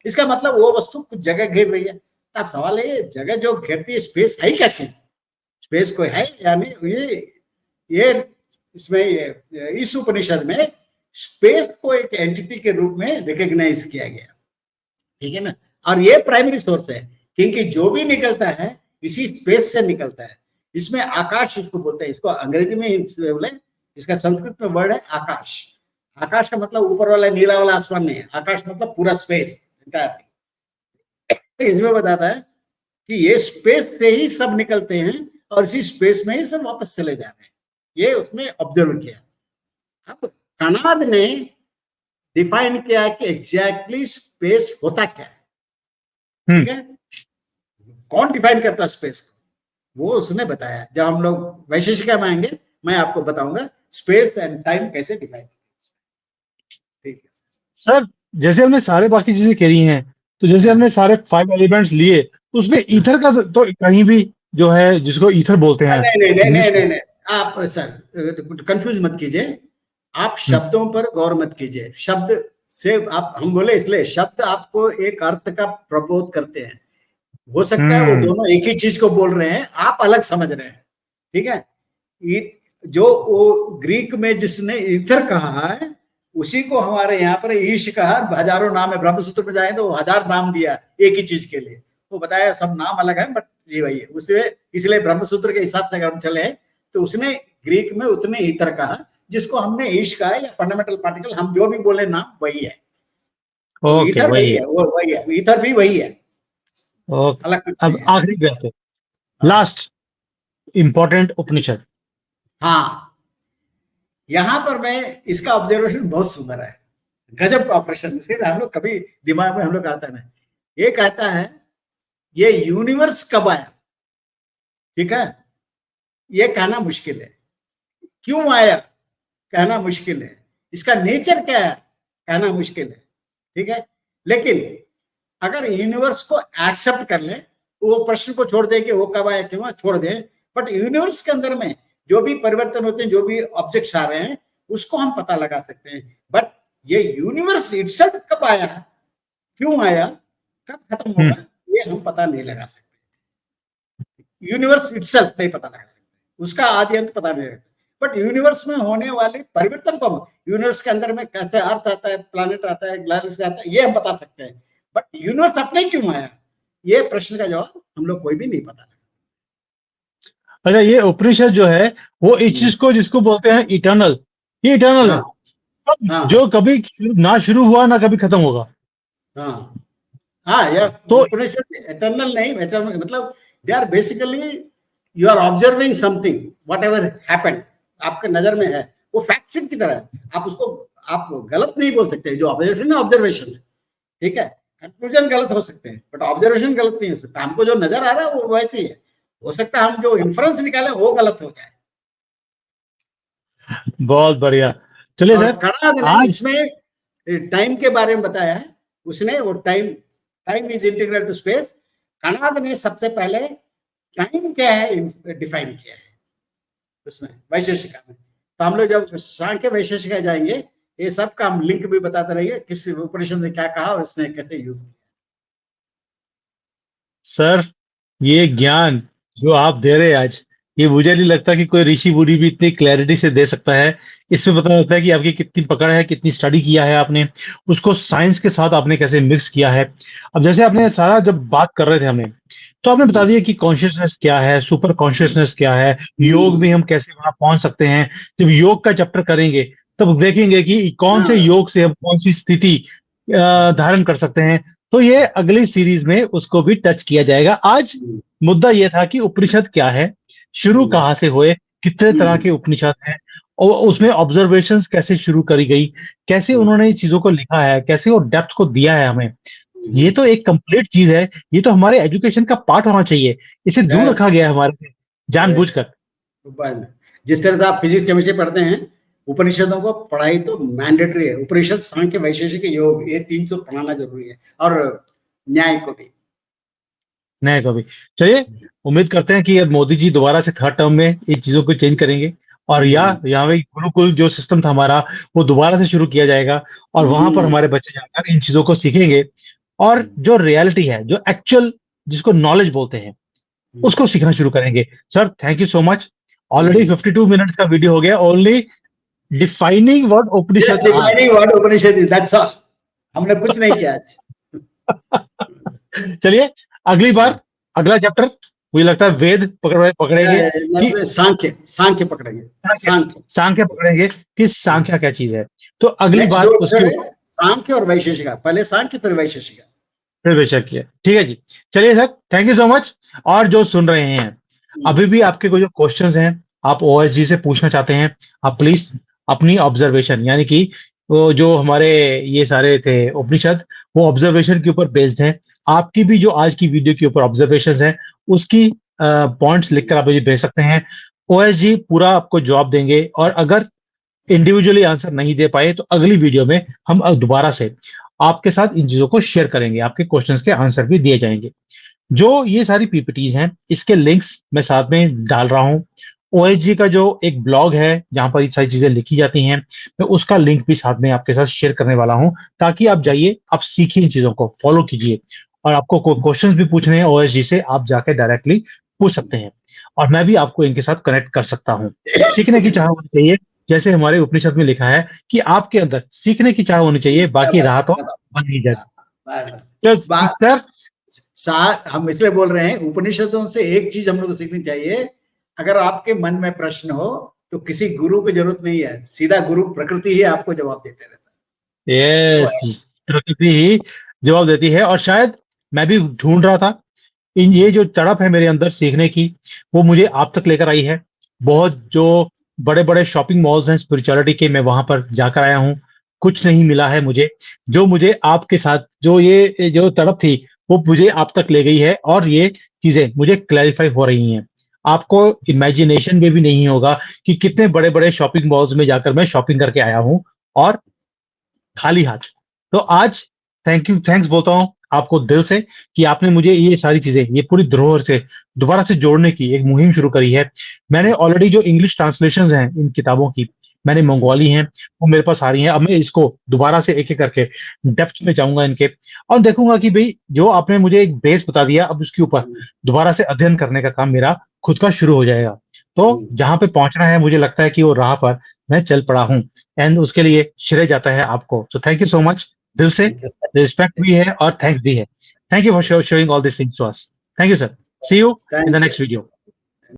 इसका मतलब वो वस्तु कुछ जगह घेर रही है। अब सवाल है जगह जो घेरती है, स्पेस है क्या चीज? स्पेस कोई है या नहीं? ये इसमें इस उपनिषद में स्पेस को एक एंटिटी के रूप में रिकॉग्नाइज किया गया, ठीक है ना। और ये प्राइमरी सोर्स है, क्योंकि जो भी निकलता है इसी स्पेस से निकलता है। इसमें आकाश इसको बोलते हैं, इसको अंग्रेजी में बोले, इसका संस्कृत में वर्ड है आकाश। आकाश का मतलब ऊपर वाला नीला वाला आसमान नहीं है, आकाश मतलब पूरा स्पेस। इसमें बताता है कि ये स्पेस से ही सब निकलते हैं और इसी स्पेस में ही सब वापस चले जा रहे हैं। ये उसमें ऑब्जर्व किया। अब कनाद ने डिफाइन किया कि एग्जैक्टली स्पेस होता क्या है, ठीक है। कौन डिफाइन करता है स्पेस को? वो उसने बताया। जब हम लोग वैशेषिका में आएंगे, मैं आपको बताऊंगा स्पेस एंड टाइम कैसे डिफाइन करते हैं। ठीक है सर, जैसे हमने सारे बाकी चीजें करी हैं, तो जैसे हमने सारे 5 एलिमेंट्स लिए, तो उसमें ईथर का तो कहीं भी जो है जिसको ईथर बोलते हैं नहीं नहीं नहीं इंग्लिश नहीं में। नहीं, आप सर कंफ्यूज मत कीजिए। आप शब्दों पर गौर मत कीजिए। शब्द से आप, हम बोले इसलिए शब्द आपको एक अर्थ का प्रबोध करते हैं। हो सकता है वो दोनों एक ही चीज को बोल रहे हैं, आप अलग समझ रहे हैं, ठीक है। जो वो ग्रीक में जिसने ईथर कहा है, उसी को हमारे यहाँ पर ईश कहा। हजारों नाम है, ब्रह्मसूत्र में जाए तो 1000 नाम दिया एक ही चीज के लिए। वो बताया सब नाम अलग है, बट ये वही है उससे। इसलिए ब्रह्मसूत्र के हिसाब से अगर हम चले तो उसने ग्रीक में उतने ईथर कहा, जिसको हमने ईश कहा या फंडामेंटल पार्टिकल, हम जो भी बोले नाम वही है। ओके, ईथर वही वही है। है, वो वही है, ईथर भी वही है, ओके, अलग कुछ अब नहीं है। आखिरी बात है, हाँ लास्ट इंपॉर्टेंट उपनिषद। हाँ, यहां पर मैं, इसका ऑब्जर्वेशन बहुत सुंदर है, गजब का ऑपरेशन। हम लोग कभी दिमाग में हम लोग आता है, ये कहता है ये यूनिवर्स कब आया, ठीक है, ये कहना मुश्किल है। क्यों आया कहना मुश्किल है। इसका नेचर क्या है कहना मुश्किल है, ठीक है। लेकिन अगर यूनिवर्स को एक्सेप्ट कर ले, वो प्रश्न को छोड़ दे कि वो कब आया क्यों, छोड़ दे। बट यूनिवर्स के अंदर में जो भी परिवर्तन होते हैं, जो भी ऑब्जेक्ट्स आ रहे हैं, उसको हम पता लगा सकते हैं। बट ये यूनिवर्स इटसेल्फ कब आया क्यों आया, कब खत्म होगा, ये हम पता नहीं लगा सकते। यूनिवर्स इटसेल्फ नहीं पता लगा सकते, उसका आदि अंत पता नहीं लगा सकते, बट यूनिवर्स में होने वाले परिवर्तन को, यूनिवर्स के अंदर में कैसे अर्थ आता है, प्लैनेट आता है, गैलेक्सी आता है, ये हम बता सकते हैं, बट यूनिवर्स अपने क्यों आया, ये प्रश्न का जवाब हम लोग कोई भी नहीं पता लगा। अच्छा, ये उपनिषद जो है वो इस चीज को जिसको बोलते हैं इटर्नल, ये इटर्नल है, हाँ जो कभी ना शुरू हुआ ना कभी खत्म होगा। हाँ हाँ, या तो उपनिषद एटर्नल नहीं, एटर्नल मतलब they are basically you are observing something, whatever happened, आपके नजर में है, वो फैक्ट शीट की तरह है, आप उसको आप गलत नहीं बोल सकते, जो ऑब्जर्वेशन है ऑब्जर्वेशन है, ठीक है, कंक्लूजन गलत हो सकते हैं बट ऑब्जर्वेशन गलत नहीं हो सकता, हमको जो नजर आ रहा है वो वैसे ही है, हो सकता है हम जो इन्फ्रेंस निकाले वो गलत हो जाए। बहुत बढ़िया। चलिए और सर, कणाद ने आज इसमें टाइम के बारे में बताया है, उसने वो time, time is integral to space, Kanada ने सबसे पहले टाइम क्या है डिफाइन किया है उसमें वैशेषिका में। तो हम लोग जब सांख्य वैशेषिका जाएंगे ये सब का हम लिंक भी बताते रहेंगे, किस उपनिषद ने क्या कहा और इसने कैसे यूज किया। सर, ये ज्ञान जो आप दे रहे हैं आज, ये मुझे नहीं लगता कि कोई ऋषि मुनि भी इतनी क्लैरिटी से दे सकता है। इसमें पता लगता है कि आपकी कितनी पकड़ है, कितनी स्टडी किया है आपने, उसको साइंस के साथ आपने कैसे मिक्स किया है। अब जैसे आपने सारा जब बात कर रहे थे हमने, तो आपने बता दिया कि कॉन्शियसनेस क्या है, सुपर कॉन्शियसनेस क्या है, योग में हम कैसे वहां पहुंच सकते हैं। जब योग का चैप्टर करेंगे तब देखेंगे कि कौन से हाँ योग से हम कौन सी स्थिति धारण कर सकते हैं। तो ये अगली सीरीज में उसको भी टच किया जाएगा। आज मुद्दा ये था कि उपनिषद क्या है, शुरू कहाँ से हुए, कितने तरह के उपनिषद हैं, और उसमें ऑब्जर्वेशंस कैसे शुरू करी गई, कैसे उन्होंने चीजों को लिखा है, कैसे वो डेप्थ को दिया है हमें। ये तो एक कंप्लीट चीज है, ये तो हमारे एजुकेशन का पार्ट होना चाहिए। इसे दूर रखा गया है हमारे से जानबूझकर। जिस तरह से आप फिजिक्स केमिस्ट्री पढ़ते हैं, उपनिषदों को पढ़ाई तो मैंडेटरी है, उपनिषद, सांख्य, वैशेषिक, योग, ये 3 तो पढ़ाना जरूरी है, और न्याय को भी। नहीं कभी। चलिए, उम्मीद करते हैं कि अब मोदी जी दोबारा से थर्ड टर्म में इन चीजों को चेंज करेंगे, और यहाँ पे गुरुकुल जो सिस्टम था हमारा वो दोबारा से शुरू किया जाएगा, और वहां पर हमारे बच्चे जाकर इन चीजों को सीखेंगे, और जो रियलिटी है, जो एक्चुअल जिसको नॉलेज बोलते हैं, उसको सीखना शुरू करेंगे। Sir, thank you so much. Already 52 minutes का वीडियो हो गया, only defining what Upanishad Just defining what Upanishad is, that's all. हमने कुछ नहीं किया आज। चलिए, अगली बार अगला चैप्टर मुझे लगता है वेद पकड़ेंगे कि सांख्य, सांख्य पकड़ेंगे, सांख्य, सांख्य पकड़ेंगे कि सांख्य क्या चीज है। तो अगली नेक्स्ट बार 2 उसकी सांख्य और वैशेषिका, पहले सांख्य फिर वैशेषिका। फिर बेशक किया। ठीक है जी। चलिए sir, thank you so much. और जो सुन रहे हैं, अभी भी आपके कोई जो क्वेश्चंस हैं, आप ओएसजी से पूछना चाहते हैं, आप प्लीज अपनी ऑब्जर्वेशन, यानी कि वो जो हमारे ये सारे थे उपनिषद, वो ऑब्जर्वेशन के ऊपर बेस्ड है। आपकी भी जो आज की वीडियो के ऊपर ऑब्जर्वेशन है, उसकी पॉइंट्स लिखकर आप मुझे भेज सकते हैं। ओएसजी पूरा आपको जवाब देंगे, और अगर इंडिविजुअली आंसर नहीं दे पाए तो अगली वीडियो में हम दोबारा से आपके साथ इन चीजों को शेयर करेंगे, आपके क्वेश्चंस के आंसर भी दिए जाएंगे। जो ये सारी पीपीटीज हैं, इसके लिंक्स मैं साथ में डाल रहा हूं। ओएसजी का जो एक ब्लॉग है जहां पर ये सारी चीजें लिखी जाती हैं, मैं उसका लिंक भी साथ में आपके साथ शेयर करने वाला हूं, ताकि आप जाइए, आप सीखिए, इन चीजों को फॉलो कीजिए, और आपको कोई क्वेश्चंस भी पूछने हैं ओएसजी से, आप जाके डायरेक्टली पूछ सकते हैं, और मैं भी आपको इनके साथ कनेक्ट कर सकता हूं। सीखने की चाह होनी चाहिए, जैसे हमारे उपनिषद में लिखा है कि आपके अंदर सीखने की चाह होनी चाहिए, बाकी राह तो बन ही जाती। तो सर, हम इसलिए बोल रहे हैं, उपनिषदों से एक चीज हम लोग को सीखनी चाहिए, अगर आपके मन में प्रश्न हो तो किसी गुरु की जरूरत नहीं है, सीधा गुरु प्रकृति ही आपको जवाब देते रहता है। यस, प्रकृति ही जवाब देती है। और शायद मैं भी ढूंढ रहा था, इन ये जो तड़प है मेरे अंदर सीखने की, वो मुझे आप तक लेकर आई है। बहुत जो बड़े बड़े शॉपिंग मॉल्स हैं स्पिरिचुअलिटी के, मैं वहां पर जाकर आया हूँ, कुछ नहीं मिला है मुझे। जो मुझे आपके साथ जो ये जो तड़प थी, वो मुझे आप तक ले गई है, और ये चीजें मुझे क्लैरिफाई हो रही हैं। आपको इमेजिनेशन में भी नहीं होगा कि कितने बड़े बड़े शॉपिंग मॉल्स में जाकर मैं शॉपिंग करके आया हूं, और खाली हाथ। तो आज थैंक्स बोलता हूं आपको दिल से, कि आपने मुझे ये सारी चीजें, ये पूरी धरोहर से दोबारा से जोड़ने की एक मुहिम शुरू करी है। मैंने ऑलरेडी जो इंग्लिश ट्रांसलेशंस हैं इन किताबों की, मैंने मंगवा हैं, वो मेरे पास आ रही हैं। अब मैं इसको दोबारा से एक-एक करके डेप्थ में जाऊँगा इनके और देखूँगा कि भई जो आपने मुझे एक बेस बता दिया, अब उसके ऊपर दोबारा से अध्ययन करने का काम मेरा खुद का शुरू हो जाएगा। तो जहाँ पे पहुँचना है मुझे लगता है कि वो राह पर मैं चल पड़ा हूँ एंड उसके लिए श्रेय जाता है आपको। So thank you so much दिल से, Thank you, sir. रिस्पेक्ट भी है और थैंक्स भी है। Thank you for showing all these things to us. Thank you sir. See you in the Thank you. Next video.